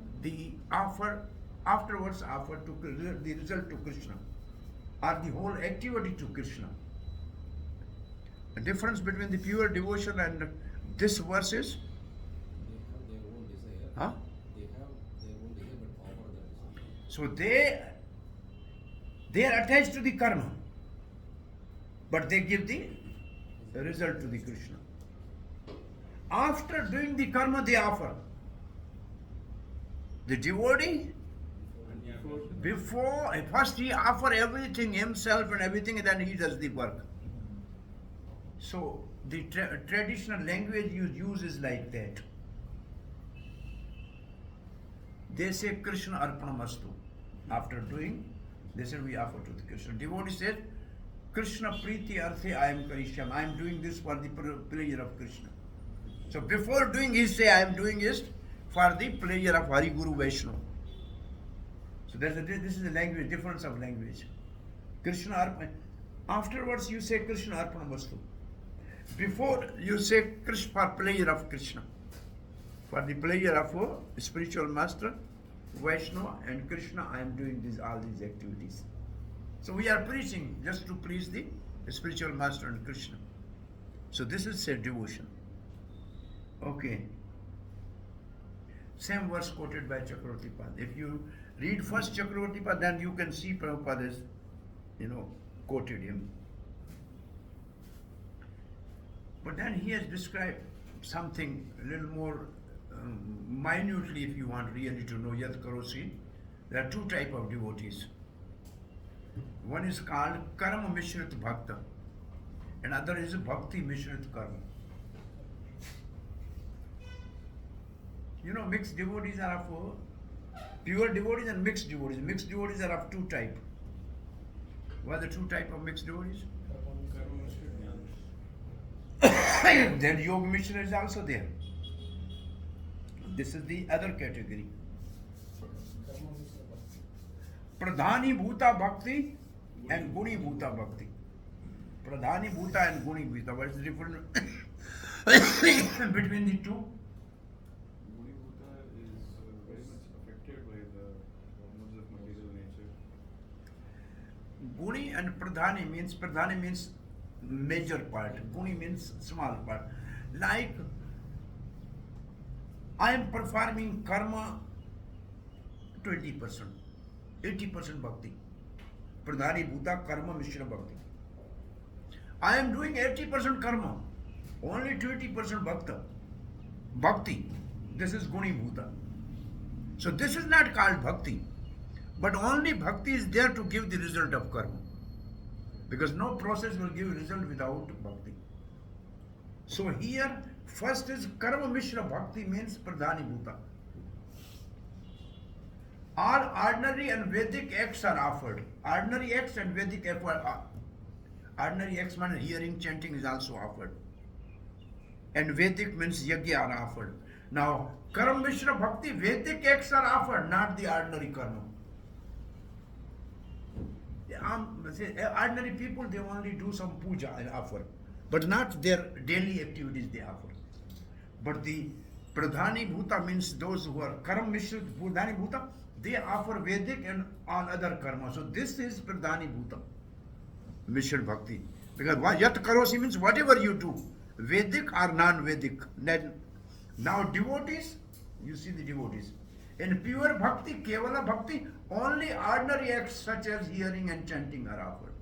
offer to the result to Krishna, or the whole activity to Krishna. The difference between the pure devotion and this verse is, They have their own desire. huh? They have their own desire but offer that desire. So they are attached to the karma, but they give the result to the Krishna. After doing the karma, they offer. The devotee, before, first he offer everything, himself and everything, and then he does the work. So the traditional language you use is like that. They say Krishna Arpanamastu. After doing, they say we offer to the Krishna. Devotee says, Krishna Priti Arthe I am Karishyam. I am doing this for the pleasure of Krishna. So before doing, he say I am doing this for the pleasure of Hari Guru Vaishnava. So this is the language, difference of language. Krishna Arpan. Afterwards you say Krishna Arpanamastu. Before you say Krishna for pleasure of Krishna. For the pleasure of a spiritual master, Vaishnava and Krishna, I am doing all these activities. So we are preaching just to please the spiritual master and Krishna. So this is said devotion. Okay. Same verse quoted by Chakravarti Pad. If you read first Chakravarti Pad, then you can see Prabhupada has, quoted him. But then he has described something a little more minutely, if you want really to know Yat Karosi. There are two types of devotees. One is called Karma Mishrit Bhakta, and other is Bhakti Mishrit Karma. Mixed devotees are of pure devotees and mixed devotees. Mixed devotees are of two types. What are the two types of mixed devotees? Then Yoga Mishra is also there. This is the other category. Pradhani Bhuta Bhakti and Guni Bhuta Bhakti. Pradhani Bhuta and Guni Bhuta. What is the difference between the two? Guni Bhuta is very much affected by the hormones of material nature. Guni and Pradhani means major part. Guni means small part. Like I am performing karma 20%, 80% bhakti. Pradhani Bhuta Karma Mishra Bhakti. I am doing 80% karma, only 20% bhakti. This is Guni Bhuta. So this is not called bhakti, but only bhakti is there to give the result of karma. Because no process will give result without bhakti. So here, first is Karma Mishra Bhakti means Pradhani Bhuta. All ordinary and Vedic acts are offered. Ordinary acts and Vedic acts are ordinary acts means hearing, chanting is also offered. And Vedic means yajna are offered. Now, Karma Mishra Bhakti, Vedic acts are offered, not the ordinary karma. Ordinary people, they only do some puja and offer, but not their daily activities they offer. But the Pradhani Bhuta means those who are Karma Mishra Pradhani Bhuta, they offer Vedic and all other karma. So this is Pradhani Bhuta, Mishra Bhakti. Because Yat Karosi means whatever you do, Vedic or non-Vedic. Now devotees, you see the devotees. In pure bhakti, Kevala bhakti, only ordinary acts such as hearing and chanting are offered.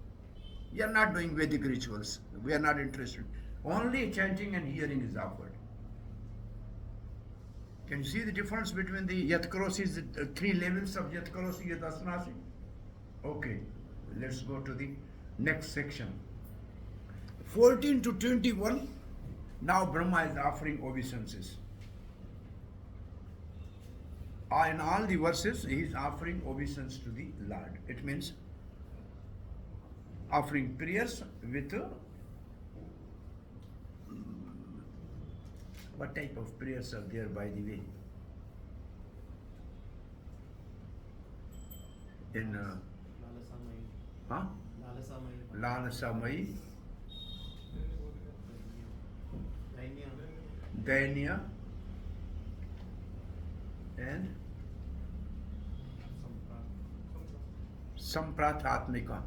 We are not doing Vedic rituals. We are not interested. Only chanting and hearing is offered. Can you see the difference between the Yat Karosis, the three levels of Yat Karosi, Yat Asanasi? Okay, let's go to the next section. 14 to 21, now Brahma is offering obeisances. In all the verses, he is offering obeisance to the Lord. It means offering prayers with what type of prayers are there, by the way? in huh? Lalasamai, Dainya, and Samprathatmika.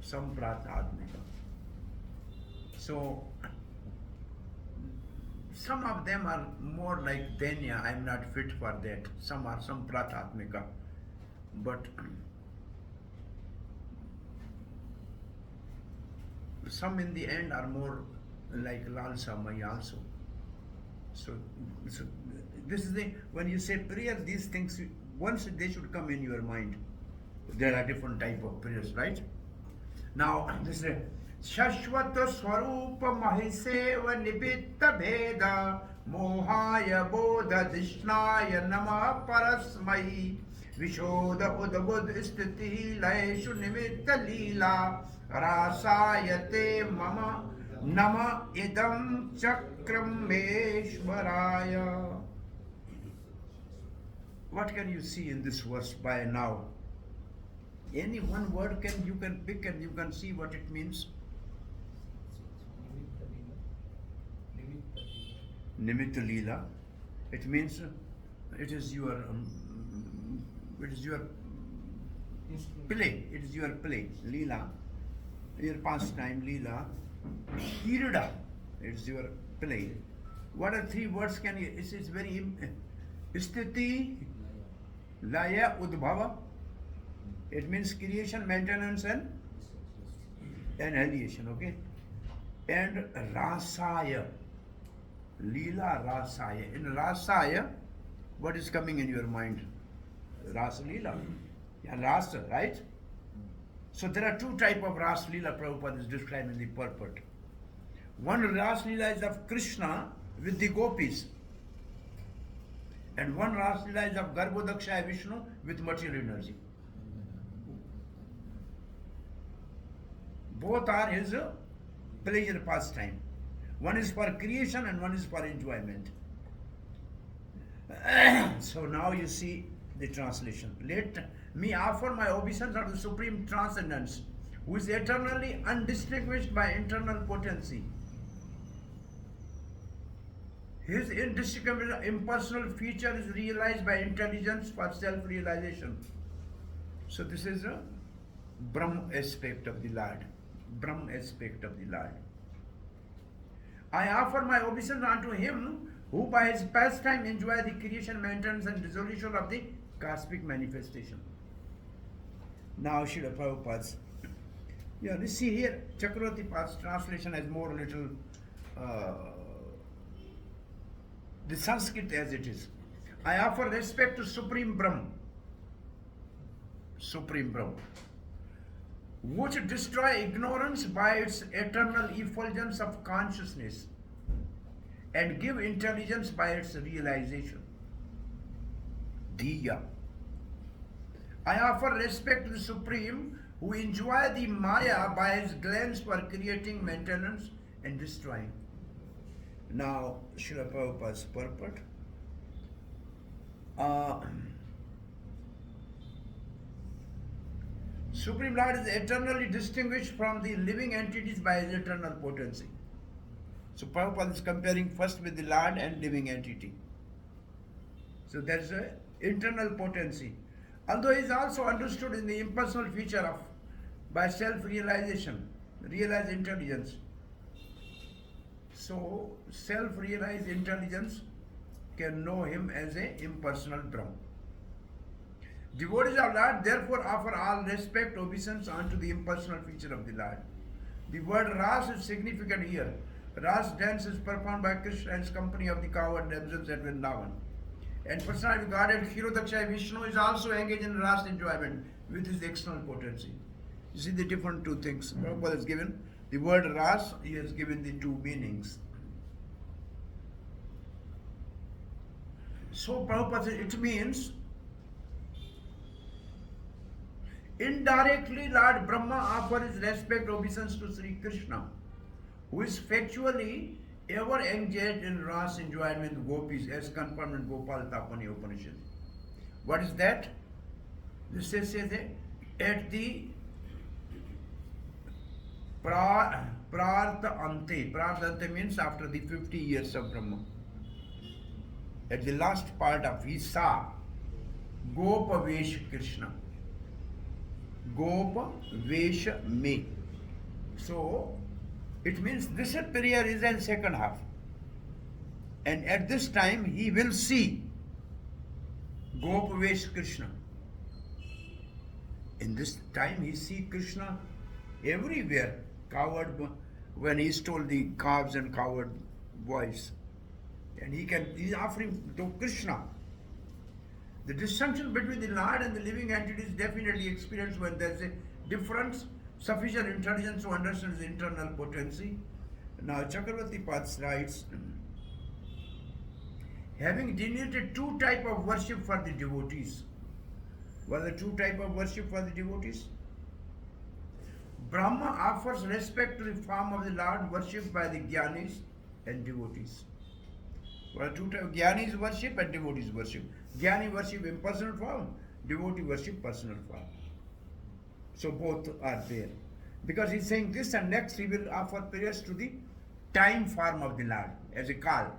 Samprathatmika. So, some of them are more like Dainya, I am not fit for that. Some are Samprathatmika. But some in the end are more like Lalsamai also. So this is the, when you say prayer, these things, once they should come in your mind. There are different type of prayers, right? Now, this is Shashwata Swarupa Mahiseva Nibitta Bheda Mohaya Bodha Dishnaya Nama Parasmai Vishoda Udabud Istiti Laeshu Nimitta Leela Rasayate Mama Nama Idam Chakram Meshwaraya. What can you see in this verse by now? Any one word you can pick and you can see what it means. Nimitta Leela. It means it is your play. It is your play. Leela, your pastime. Leela. Kirida. It is your play. What are three words can you? It is very Sthiti, Laya, Udbhava. It means creation, maintenance, and annihilation. Okay. And Rasaya. Leela Rasaya. In Rasaya, what is coming in your mind? Rasa Leela. Yeah, Rasa, right? So there are two types of Rasa Leela Prabhupada is describing in the purport. One Rasa Leela is of Krishna with the gopis. And one Rasa Leela is of Garbhodakshaya Vishnu with material energy. Both are his pleasure pastime. One is for creation and one is for enjoyment. So now you see the translation. Let me offer my obeisance unto the Supreme Transcendence, who is eternally undistinguished by internal potency. His indistinguishable impersonal feature is realized by intelligence for self-realization. So this is a Brahm aspect of the Lord. Brahm aspect of the Lord. I offer my obeisance unto him who by his pastime enjoy the creation, maintenance and dissolution of the cosmic manifestation. Now Srila Prabhupada's, you see here, Chakravarti translation has more little, the Sanskrit as it is. I offer respect to Supreme Brahm, which destroy ignorance by its eternal effulgence of consciousness and give intelligence by its realization. Diya. I offer respect to the Supreme who enjoy the Maya by his glance for creating, maintenance and destroying. Now, Srila Prabhupada's purport. Supreme Lord is eternally distinguished from the living entities by his eternal potency. So Prabhupada is comparing first with the Lord and living entity. So there is an internal potency. Although he is also understood in the impersonal feature of by self-realization, realized intelligence. So self-realized intelligence can know him as an impersonal Brahma. Devotees of Lord therefore offer all respect, obeisance unto the impersonal feature of the Lord. The word Ras is significant here. Ras dance is performed by Krishna and his company of the cowherd damsels at Vrindavan. And personally regarded Kshirodakshaya Vishnu is also engaged in Ras enjoyment with his external potency. You see the different two things. Prabhupada has given the word Ras, he has given the two meanings. So Prabhupada says it means indirectly Lord Brahma offers his respect obeisance to Sri Krishna, who is factually ever engaged in Ras enjoyment with gopis as confirmed in Gopal Tapani Upanishad. What is that? This says that at the Prartha Ante means after the 50 years of Brahma. At the last part of he saw Gopa Vesh Krishna. Gopa Vesh Me. So it means this period is in second half. And at this time he will see Gopa Vesh Krishna. In this time he see Krishna everywhere, covered when he stole the calves and covered boys. And he's offering to Krishna. The distinction between the Lord and the living entity is definitely experienced when there's a difference, sufficient intelligence to understand his internal potency. Now Chakravarti Path writes, having delineated two types of worship for the devotees. What are the two types of worship for the devotees? Brahma offers respect to the form of the Lord worshipped by the Jnanis and devotees. What are two types? Jnanis worship and devotees worship. Jnani worship impersonal form, devotee worship personal form. So both are there. Because he's saying this, and next he will offer prayers to the time form of the Lord as a call.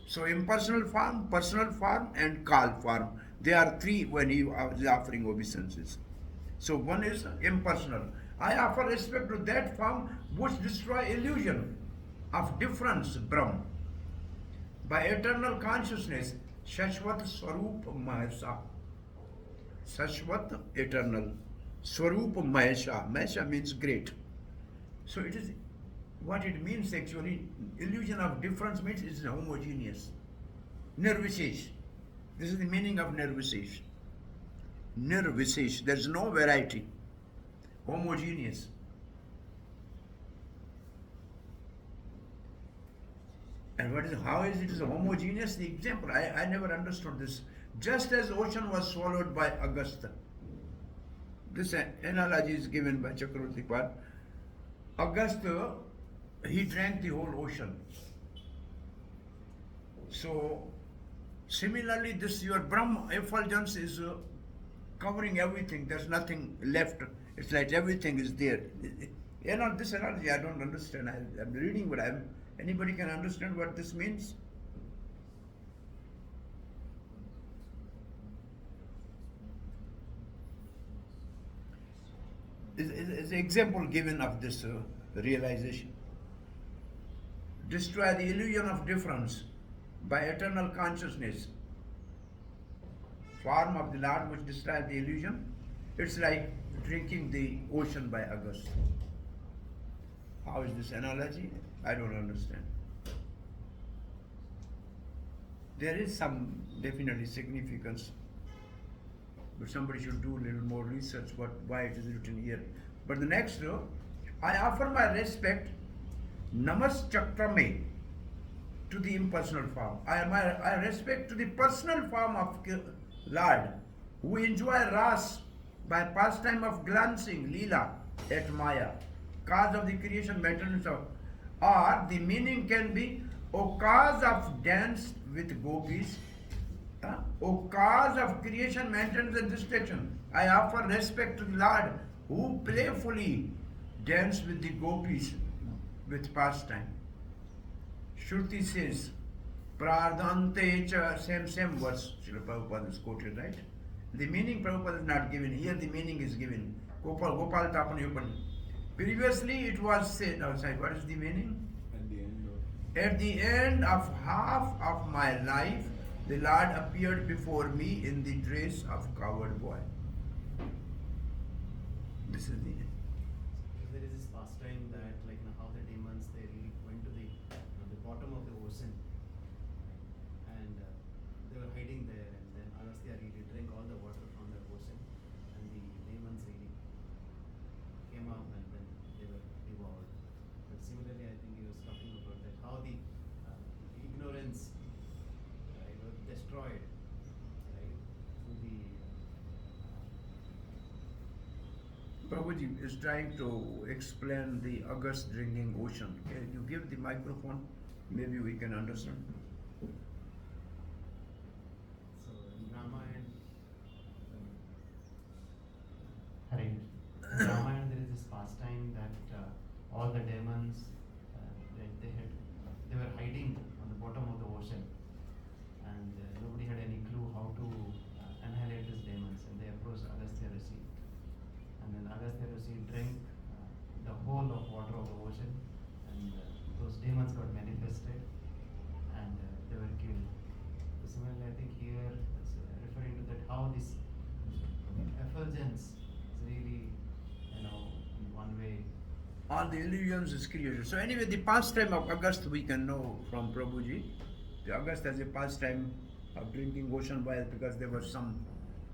So impersonal form, personal form and call form. There are three when he is offering obeisances. So one is impersonal. I offer respect to that form which destroy illusion of difference, Brahm. By eternal consciousness, Shashvat Swarup Mahesha. Shashvat, eternal. Swarup Mahesha. Mahesha means great. So it is what it means actually. Illusion of difference means it is homogeneous. Nirvisesh. This is the meaning of nirvisesh. Nirvisesh. There is no variety. Homogeneous. And how is it homogeneous? The example, I never understood this. Just as ocean was swallowed by Augusta. This analogy is given by Chakravarti Path. Augusta, he drank the whole ocean. So, similarly, this your Brahma effulgence is covering everything. There's nothing left. It's like everything is there. This analogy I don't understand. I'm reading, but anybody can understand what this means? Is an example given of this realization. Destroy the illusion of difference by eternal consciousness. Form of the Lord which destroys the illusion. It's like drinking the ocean by August. How is this analogy? I don't understand. There is some definitely significance, but somebody should do a little more research why it is written here. But the next row, I offer my respect, Namaskatrame, to the impersonal form. I respect to the personal form of Lord, who enjoy Ras by pastime of glancing, Leela, at Maya, cause of the creation, maintenance of, or the meaning can be, O cause of dance with gopis, O cause of creation, maintenance and destruction. I offer respect to the Lord who playfully dance with the gopis with pastime. Shruti says, Pradhante cha, same verse, Srila Prabhupada is quoted, right? The meaning Prabhupada is not given. Here the meaning is given. Gopal Tapani Upani. Previously it was said, what is the meaning? At the end of half of my life, the Lord appeared before me in the dress of coward boy. This is the end. There is this pastime that how the demons they really went to the bottom of the ocean and they were hiding there, and then Agastya really drank all the water from the ocean, and the demons really came up and then they were devoured. But similarly, I think he was talking about that how the ignorance was destroyed, right, through the Prabhuji is trying to explain the August drinking ocean. Can you give the microphone? Maybe we can understand. so in Ramayana all the demons, they were hiding on the bottom of the ocean, and nobody had any clue how to annihilate these demons, and they approached Agastya Rishi, and then Agastya Rishi drank the whole of water of the ocean, and those demons got manifested, and they were killed. So similarly, I think here it's referring to that how this effulgence is really, in one way. All the illusions is created. So anyway, the pastime of August we can know from Prabhuji. The August has a pastime of drinking ocean water because there was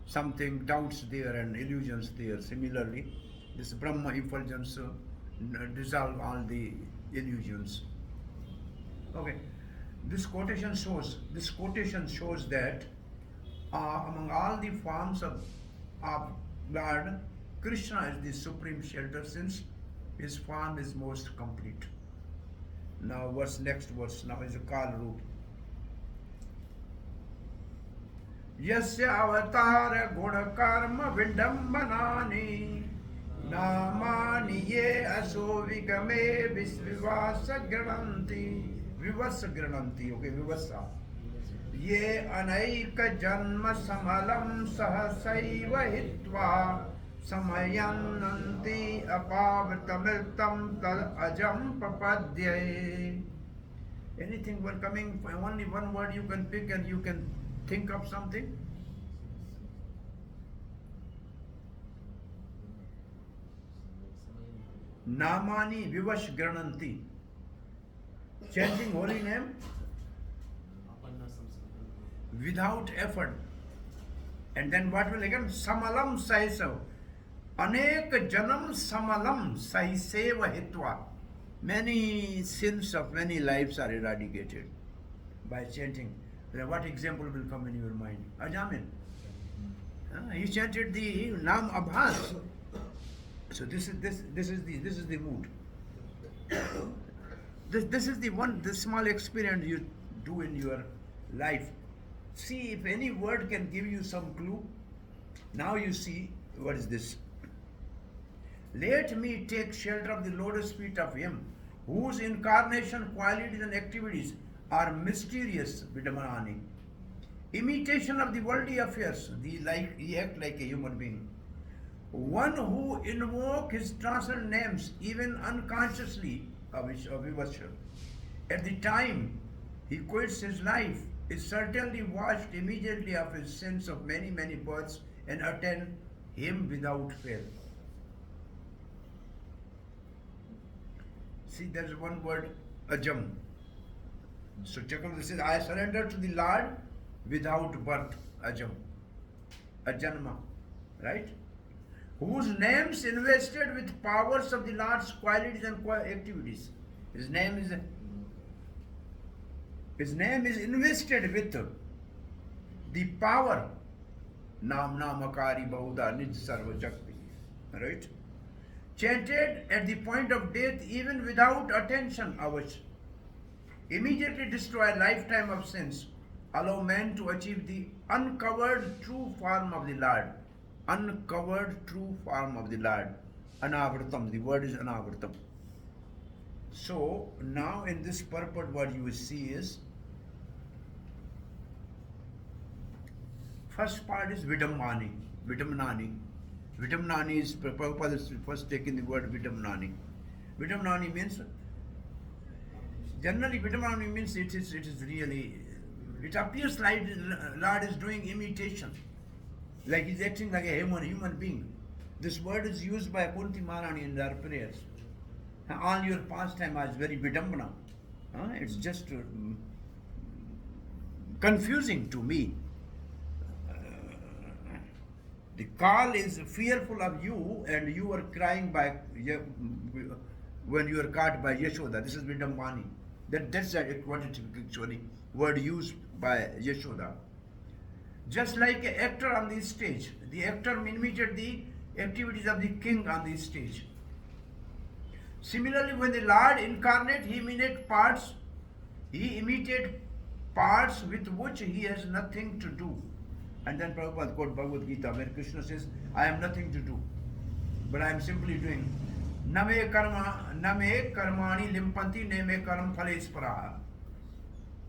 something doubts there and illusions there. Similarly, this Brahma effulgence dissolve all the illusions. Okay, this quotation shows that among all the forms of Lord, Krishna is the supreme shelter since his form is most complete. Now next verse now is a Kal Roop. Yasya avatar guna karma vindambanani namani ye aso vigame visvivasa grananti okay vivasa ye anaika janma samalam sahasaiva hitva Samayananti apavatamiltam tal ajam papadyaye. Anything when coming, only one word you can pick and you can think of something? Namani vivash grananti. Chanting holy name without effort. And then what will again? Samalam saisav. Anek janam samalam saiseva hitva. Many sins of many lives are eradicated by chanting. Then what example will come in your mind? Ajamin. He chanted the Nam Abhas. So this is the mood. This is the small experiment you do in your life. See if any word can give you some clue. Now you see what is this. Let me take shelter of the lotus feet of him whose incarnation, qualities and activities are mysterious, Vidamanani. Imitation of the worldly affairs, he act like a human being. One who invoke his transcendent names even unconsciously of Vivasya. At the time he quits his life, is certainly washed immediately of his sins of many, many births and attend him without fail. See, there's one word, ajam. So Chakra says, I surrender to the Lord without birth, ajam. Ajanma, right? Whose names invested with powers of the Lord's qualities and activities. His name is invested with the power. Nam Namakari Bahuda Nij Sarva Jakti. Right? Chanted at the point of death even without attention avash. Immediately destroy a lifetime of sins. Allow man to achieve the uncovered true form of the Lord. Uncovered true form of the Lord. Anavratam. The word is Anavratam. So now in this purport what you will see is, first part is Vidamani. Vidamnani is, Prabhupada is first taking the word Vidamnani. Vidamnani means, generally Vidamnani means it is really, it appears like Lord is doing imitation. Like he's acting like a human being. This word is used by Kunti Maharani in their prayers. All your pastime is very Vidambana. It's just confusing to me. The Kal is fearful of you and you are crying when you are caught by Yashoda. This is Vidambani. That's what it actually word used by Yashoda. Just like an actor on the stage. The actor imitated the activities of the king on the stage. Similarly, when the Lord incarnate, he imitated parts with which he has nothing to do. And then Prabhupada quote Bhagwat Gita where Krishna says, I have nothing to do, but I am simply doing Name karmani limpanti neme karam phales paraha.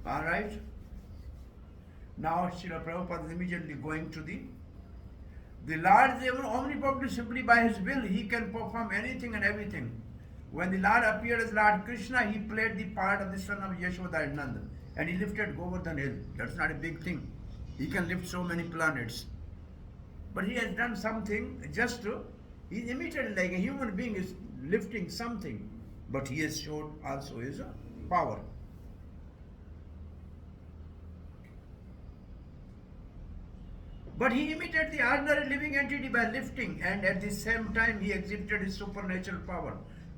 Alright? Now Srila Prabhupada is immediately going to the Lord is omnipotent. Simply by his will he can perform anything and everything. When the Lord appeared as Lord Krishna, he played the part of the son of Yashoda and Nanda, and he lifted Govardhan hill. That's not a big thing. He can lift so many planets. But he has done something just to, he's imitated like a human being is lifting something, but he has showed also his power. But he imitated the ordinary living entity by lifting, and at the same time he exhibited his supernatural power.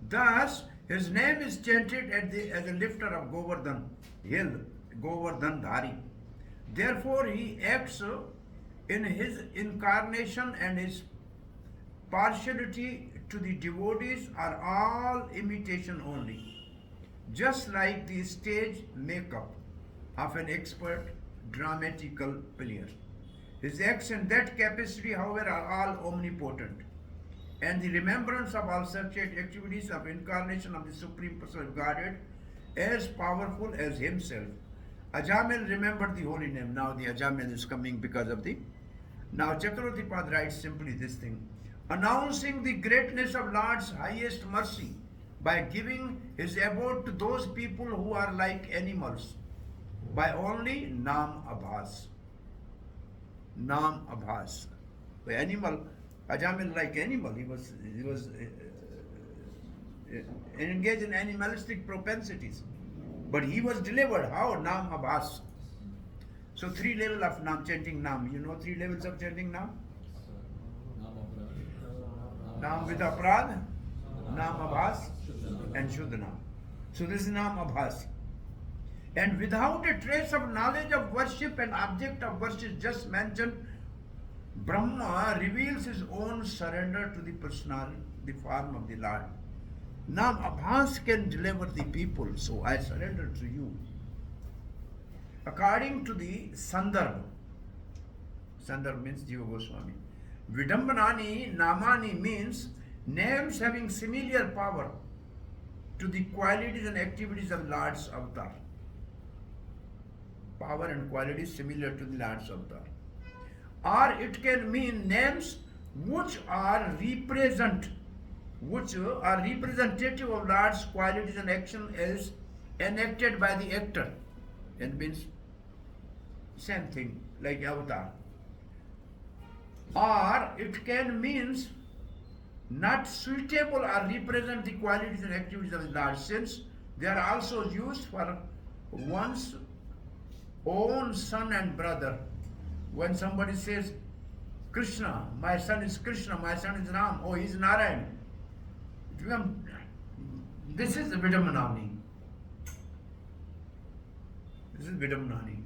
Thus, his name is chanted as a lifter of Govardhan hill, Govardhan Dhari. Therefore, he acts in his incarnation, and his partiality to the devotees are all imitation only. Just like the stage makeup of an expert dramatical player. His acts in that capacity, however, are all omnipotent. And the remembrance of all such activities of incarnation of the Supreme Person of Godhead as powerful as himself. Ajamil remembered the holy name. Now the Ajamil is coming because of the... Now Chakravarti Pad writes simply this thing. Announcing the greatness of Lord's highest mercy by giving his abode to those people who are like animals by only Nam Abhas. Nam Abhas. The animal, Ajamil like animal, he was engaged in animalistic propensities. But he was delivered. How? Nam Abhas. So 3 levels of Nam, chanting Nam. You know 3 levels of chanting Nam? Nam with Aprad, Nam Abhas, and Shuddha Nam. So this is Nam Abhas. And without a trace of knowledge of worship and object of worship just mentioned, Brahma reveals his own surrender to the personality, the form of the Lord. Nam Abhas can deliver the people, so I surrender to you. According to the Sandarbha, Sandarbha means Jiva Goswami. Vidambanani Namani means names having similar power to the qualities and activities of Lord's avatar. Power and qualities similar to the Lord's avatar. Or it can mean names which are representative of Lord's qualities and action as enacted by the actor. It means same thing like avatar. Or it can means not suitable or represent the qualities and activities of the Lord, since they are also used for one's own son and brother. When somebody says, Krishna, my son is Krishna, my son is Ram, oh, he's Narayan. This is the Vidamanani. This is Vidamanani.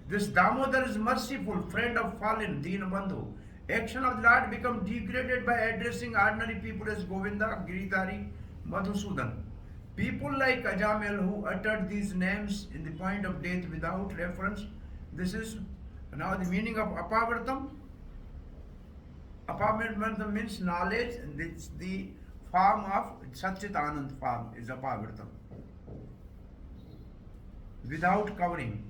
This Damodar is merciful, friend of fallen, Deenabandhu. Action of the Lord becomes degraded by addressing ordinary people as Govinda, Giridhari, Madhusudan. People like Ajamil who uttered these names in the point of death without reference. This is now the meaning of Apavatam. Apavatam means knowledge, and it's the form of Satchitanand form is Apavatam. Without covering.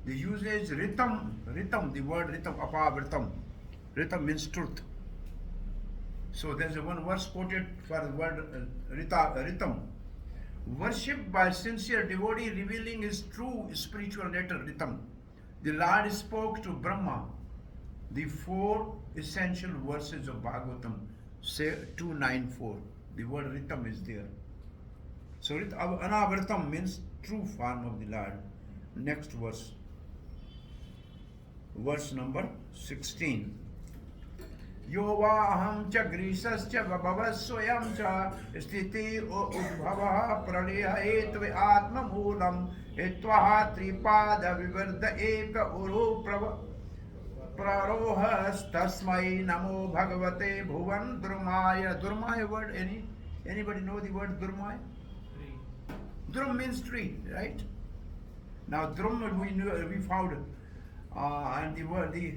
The usage Ritam, the word Ritam, Apavatam. Ritam means truth. So there's a one verse quoted for the word Ritam. Worship by sincere devotee revealing his true spiritual nature, Ritam. The Lord spoke to Brahma the 4 essential verses of Bhagwatam, say 294. The word Ritam is there. So Anavritam means true form of the Lord. Next verse. Verse number 16. Yovaham cha grisascha vabhavasvayam cha sthiti udbhavah pralaya etve atma moolam etvaha tripada vivarda eka uru prarohas tasmai namo bhagavate bhuvan durmaya. Durmaya word, anybody know the word Durmaya? Drum means tree, right? Now Drum we found and the word the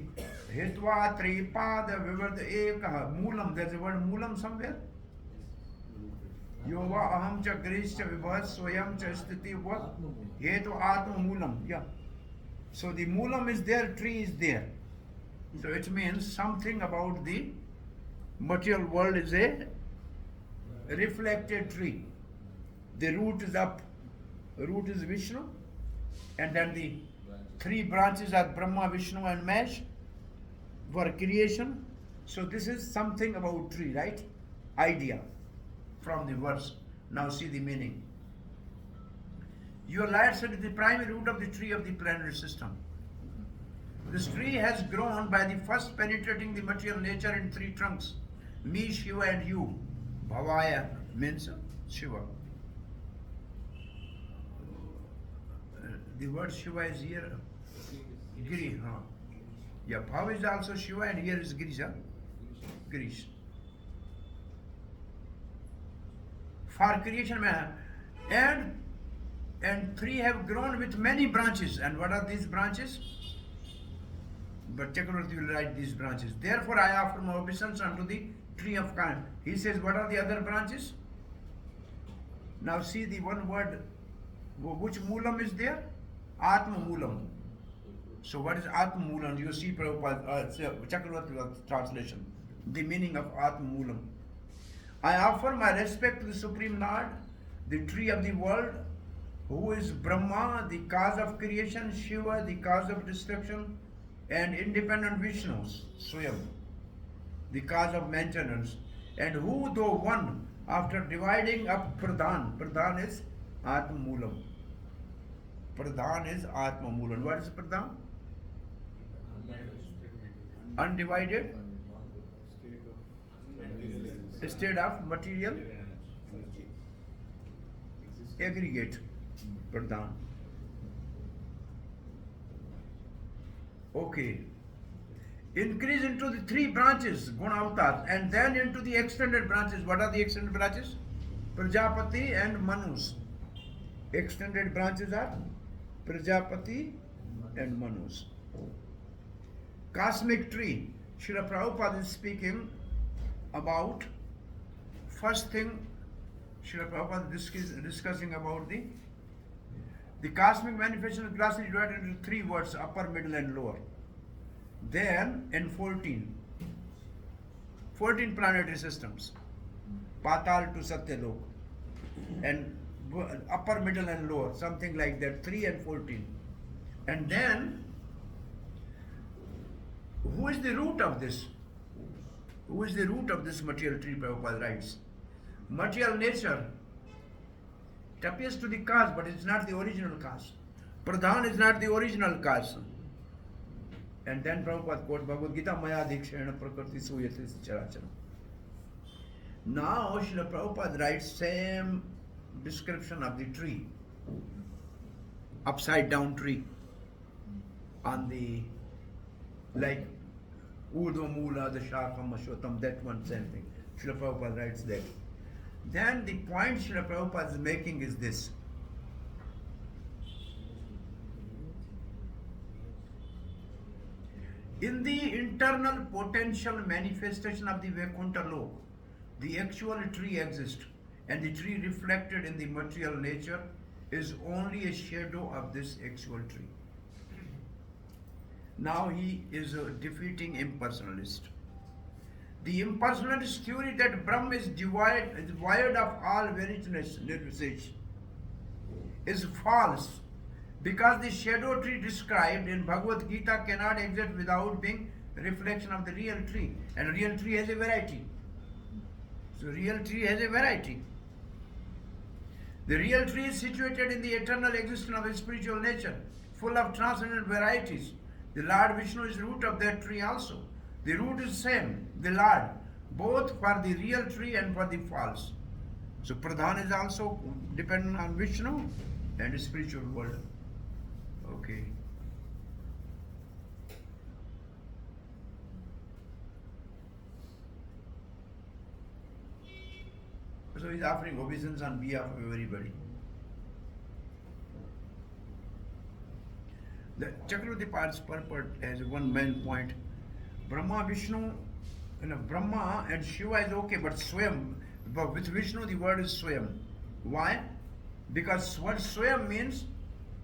Hitva Tripada Vivarda Eka Moolam, there's a word Moolam somewhere. Yova aham cha grishcha vibhat swayam cha sthiti what? Hetu atma moolam. Yeah. So the moolam is there, tree is there. So it means something about the material world is a reflected tree. The root is up, root is Vishnu, and then the three branches are Brahma, Vishnu, and Mahesh for creation. So this is something about tree, right? Idea from the verse. Now see the meaning. Your light said is the primary root of the tree of the planetary system. This tree has grown by the first penetrating the material nature in three trunks. Me, Shiva, and you. Bhavaya means Shiva. The word Shiva is here. Giri. Huh? Yeah, Bhav is also Shiva and here is Girish. Huh? Girish. For creation man. And three have grown with many branches. And what are these branches? But Chakravarti will write these branches. Therefore I offer my obeisance unto the tree of kind. He says, what are the other branches? Now see the one word, which moolam is there? Atma moolam. So what is Atma moolam? You see Prabhupada, Chakravarti translation. The meaning of Atma moolam. I offer my respect to the Supreme Lord, the tree of the world, who is Brahma, the cause of creation, Shiva, the cause of destruction, and independent Vishnu, Swayam, the cause of maintenance, and who though one, after dividing up Pradhan, Pradhan is Atma Moolam. Pradhan is Atma Moolam. What is Pradhan? Undivided state of material aggregate. Pradhan. Okay. Increase into the three branches, Guna Avatars, and then into the extended branches. What are the extended branches? Prajapati and Manus. Extended branches are Prajapati and Manus. Cosmic tree. Srila Prabhupada is speaking about first thing. Srila Prabhupada is discussing about the cosmic manifestation of class is divided into three words, upper, middle, and lower. Then in 14 planetary systems, Patal to Satyalok, and upper, middle, and lower, something like that, 3 and 14. And then, who is the root of this? Who is the root of this material tree, Prabhupada writes? Material nature. It appears to the cause, but it's not the original cause. Pradhan is not the original cause. And then Prabhupada quote Bhagwat Gita, Maya Dikshena Prakriti Suyati Charachana. Now Srila Prabhupada writes same description of the tree, upside down tree, on the like Urdhva Mula, the Shakam, Ashwatam, that one, same thing. Srila Prabhupada writes that. Then the point Srila Prabhupada is making is this. In the internal potential manifestation of the Vaikuntha Lok, the actual tree exists, and the tree reflected in the material nature is only a shadow of this actual tree. Now he is a defeating impersonalist. The impersonalist theory that Brahma is void of all veritness, nirvishesh, is false, because the shadow tree described in Bhagwat Gita cannot exist without being a reflection of the real tree, and real tree has a variety. So real tree has a variety. The real tree is situated in the eternal existence of a spiritual nature, full of transcendent varieties. The Lord Vishnu is the root of that tree also. The root is same, the Lord, both for the real tree and for the false. So Pradhan is also dependent on Vishnu and the spiritual world. Okay. So he's offering obeisance on behalf of everybody. The Chakravarti purport has one main point. Brahma, Vishnu, Brahma and Shiva is okay, but Swayam, But with Vishnu, the word is Swayam. Why? Because what Swayam means,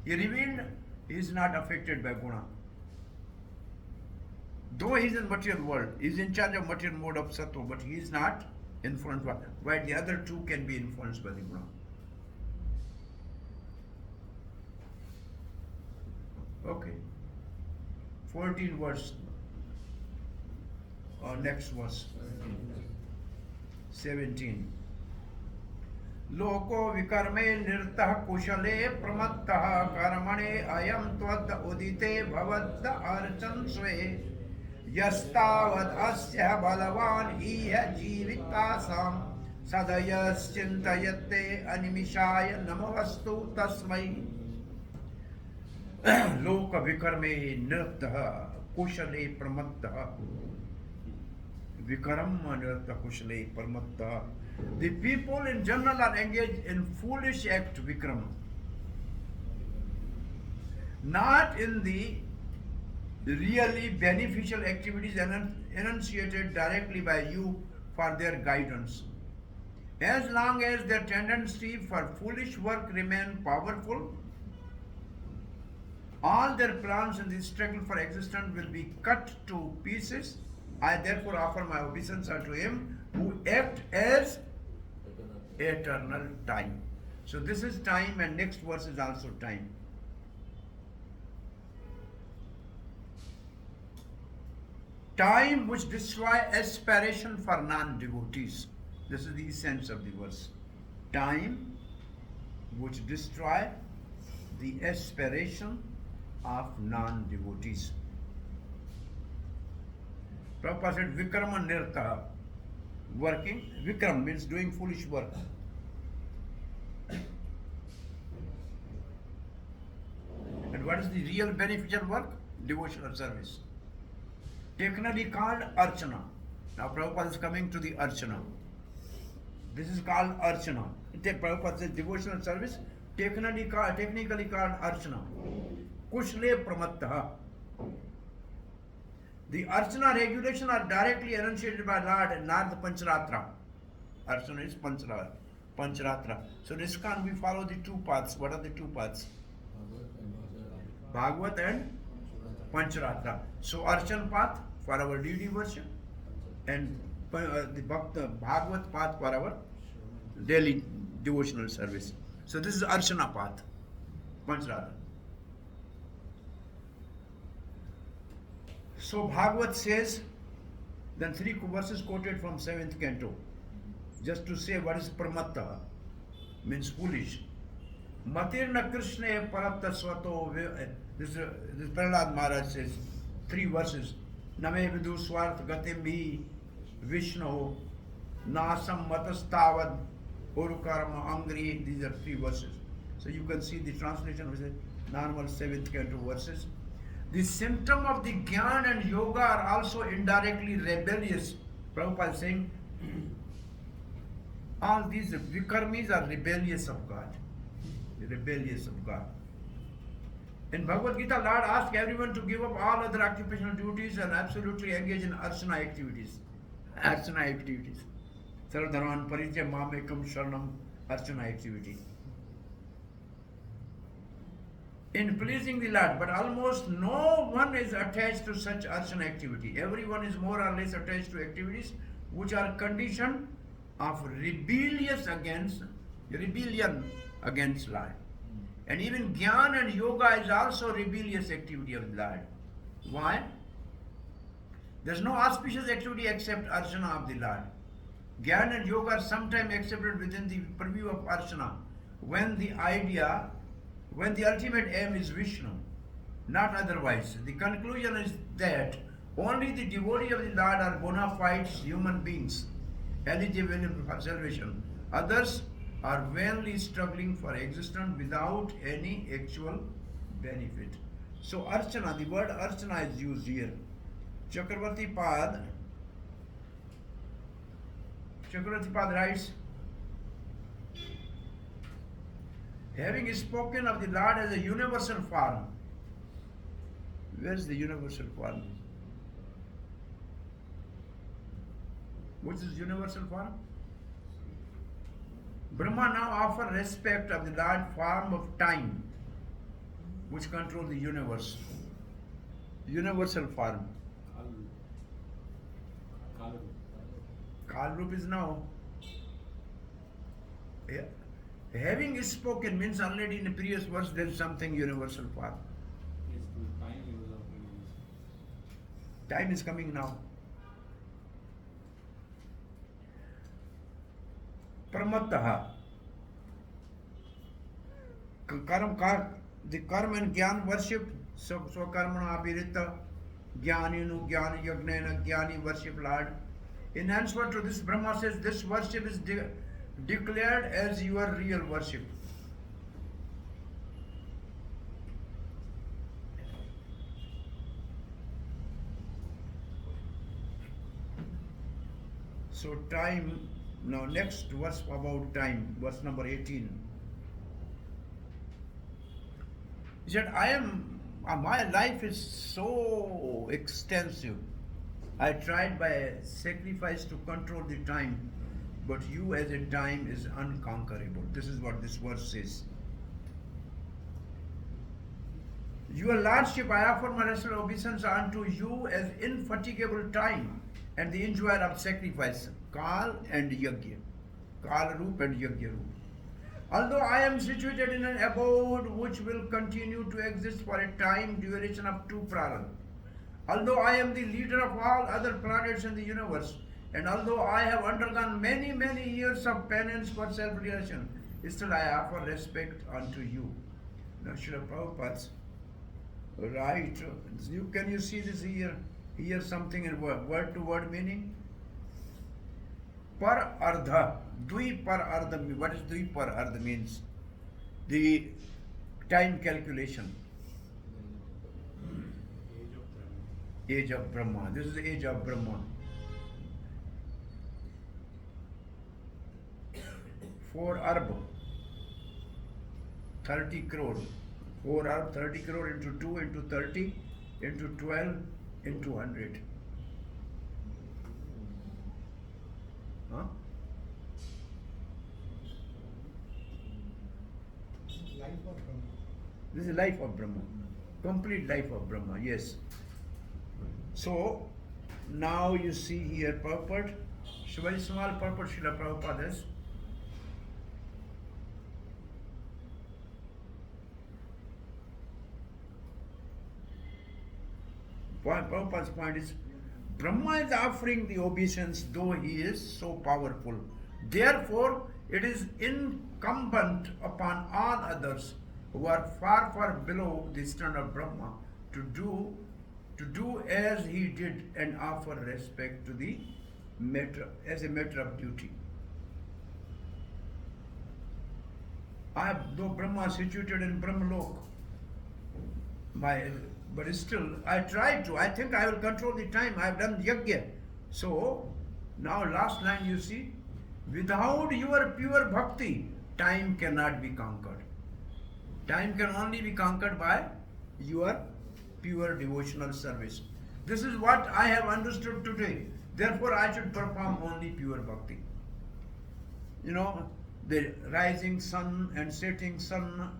he revealed, he is not affected by guna. Though he is in material world, he is in charge of material mode of sattva, but he is not influenced by, while the other two can be influenced by the guna. Okay. 14 verse. Next verse. 17. Loko vikarme nirtah kushale pramattah karmane ayam tvad udite bhavadda archan swe yastavad asya balavan iya jivitasam sadayas chintayate animishaya namavastu tasmai. Loka vikarme nirtah kushale pramattah. Vikaram nirtah kushale pramattah. The people in general are engaged in foolish act, Vikram. Not in the really beneficial activities enunciated directly by you for their guidance. As long as their tendency for foolish work remain powerful, all their plans in the struggle for existence will be cut to pieces. I therefore offer my obeisance unto him who act as eternal time. So this is time, and next verse is also time. Time which destroy aspiration for non-devotees. This is the essence of the verse. Time which destroy the aspiration of non-devotees. Prabhupada said Vikrama Nirta. Working, Vikram means doing foolish work. And what is the real beneficial work? Devotional service. Technically called Archana. Now Prabhupada is coming to the Archana. This is called Archana. Prabhupada says devotional service, technically called Archana. Kushle Pramattaha. The Archana regulation are directly enunciated by Lord and not the Pancharatra. Archana is Pancharatra. So in ISKCON we follow the two paths. What are the two paths? Bhagvat and Pancharatra. So Archan path for our deity worship and the Bhagvat path for our daily devotional service. So this is Archana path, Pancharatra. So Bhagvat says, then 3 verses quoted from 7th canto, just to say what is pramatta, means foolish. Matirna Krishna paratta swato, this Prahlad Maharaj says, 3 verses. Name vidu swarth gatimbi Vishnu nasam matastavad urukarma angri. These are 3 verses. So you can see the translation of the normal 7th canto verses. The symptom of the Gyan and Yoga are also indirectly rebellious. Prabhupada is saying, all these Vikarmis are rebellious of God. Rebellious of God. In Bhagwat Gita, Lord asked everyone to give up all other occupational duties and absolutely engage in Archana activities. Archana activities. Sarvadharman Parijya Mamekam Sharanam Archana activity. In pleasing the Lord, but almost no one is attached to such Archana activity. Everyone is more or less attached to activities which are conditioned of rebellion against Lord. And even Gyan and Yoga is also rebellious activity of the Lord. Why? There is no auspicious activity except Archana of the Lord. Gyan and Yoga are sometimes accepted within the purview of Archana when the ultimate aim is Vishnu, not otherwise. The conclusion is that only the devotee of the Lord are bona fide human beings, eligible for salvation. Others are vainly struggling for existence without any actual benefit. So Archana, the word Archana is used here. Chakravarti Pad writes, having spoken of the Lord as a universal form. Where is the universal form? What is universal form? Brahma now offer respect of the Lord form of time, which control the universe. Universal form. Kalrup is now. Yeah. Having spoken means already in the previous verse there is something universal form. Yes, the time is already used. Time is coming now. Pramattaha. The karma and jnana worship, swakarmana abhirita, jnaninu jnana yagnena jnani worship Lord. In answer to this, Brahma says this worship is declared as your real worship. So time, now next verse about time, verse number 18. He said, my life is so extensive. I tried by sacrifice to control the time, but you as a time is unconquerable. This is what this verse says. Your Lordship, I offer my rest obeisance unto you as infatigable time and the enjoyer of sacrifice, Kal and Yajna, Kal Roop and Yajna Roop. Although I am situated in an abode which will continue to exist for a time duration of 2 prarabdha, although I am the leader of all other planets in the universe, and although I have undergone many, many years of penance for self-realization, still I offer respect unto you. Now, Srila Prabhupada's right. Can you see this here? Here something in word to word meaning? Per ardha. Dvi per ardha. What is dvi per ardha means? The time calculation. Age of Brahma. This is the age of Brahma. 4 arb. 30 crore. 4 arb, 30 crore into 2 into 30 into 12 into 100. Huh? Life of Brahma. This is life of Brahma. Complete life of Brahma, yes. So, now you see here purport. Very small purport Srila Prabhupada's. Prabhupada's point is, Brahma is offering the obeisance though he is so powerful. Therefore, it is incumbent upon all others who are far, far below the standard of Brahma to do as he did and offer respect to the matter as a matter of duty. Though Brahma is situated in Brahmalok, but still I tried to. I think I will control the time. I have done yajna. So now last line you see, without your pure bhakti, time cannot be conquered. Time can only be conquered by your pure devotional service. This is what I have understood today. Therefore I should perform only pure bhakti. You know, the rising sun and setting sun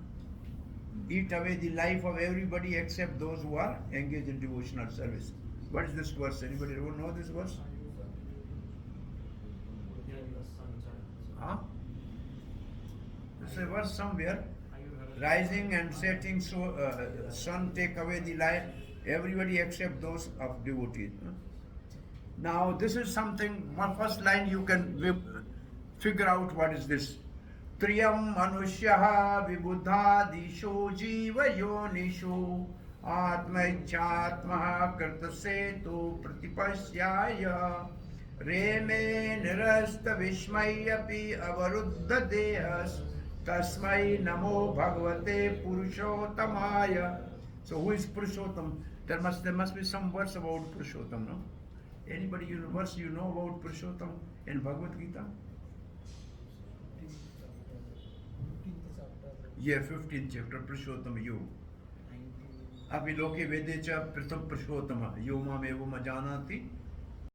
eat away the life of everybody except those who are engaged in devotional service. What is this verse? Anybody know this verse? Huh? There's a verse somewhere. Rising and setting sun take away the life, everybody except those of devotees. Now this is something, one first line you can figure out what is this. Triyam manusyaha vibuddhadisho jiva yonisho atmaichhatmaha kartasetu pratipasyaya reme nirasta vishmayapi avaruddha dehas tasmai namo bhagavate purushottamaya. So who is Purushottam? There must be some verse about Purushottam, no? Anybody verse you know about Purushottam in Bhagwat Gita? Yeah, 15th chapter, Purushottam you. Abhi loke vedecha pratham Purushottam yo mam evam ajanati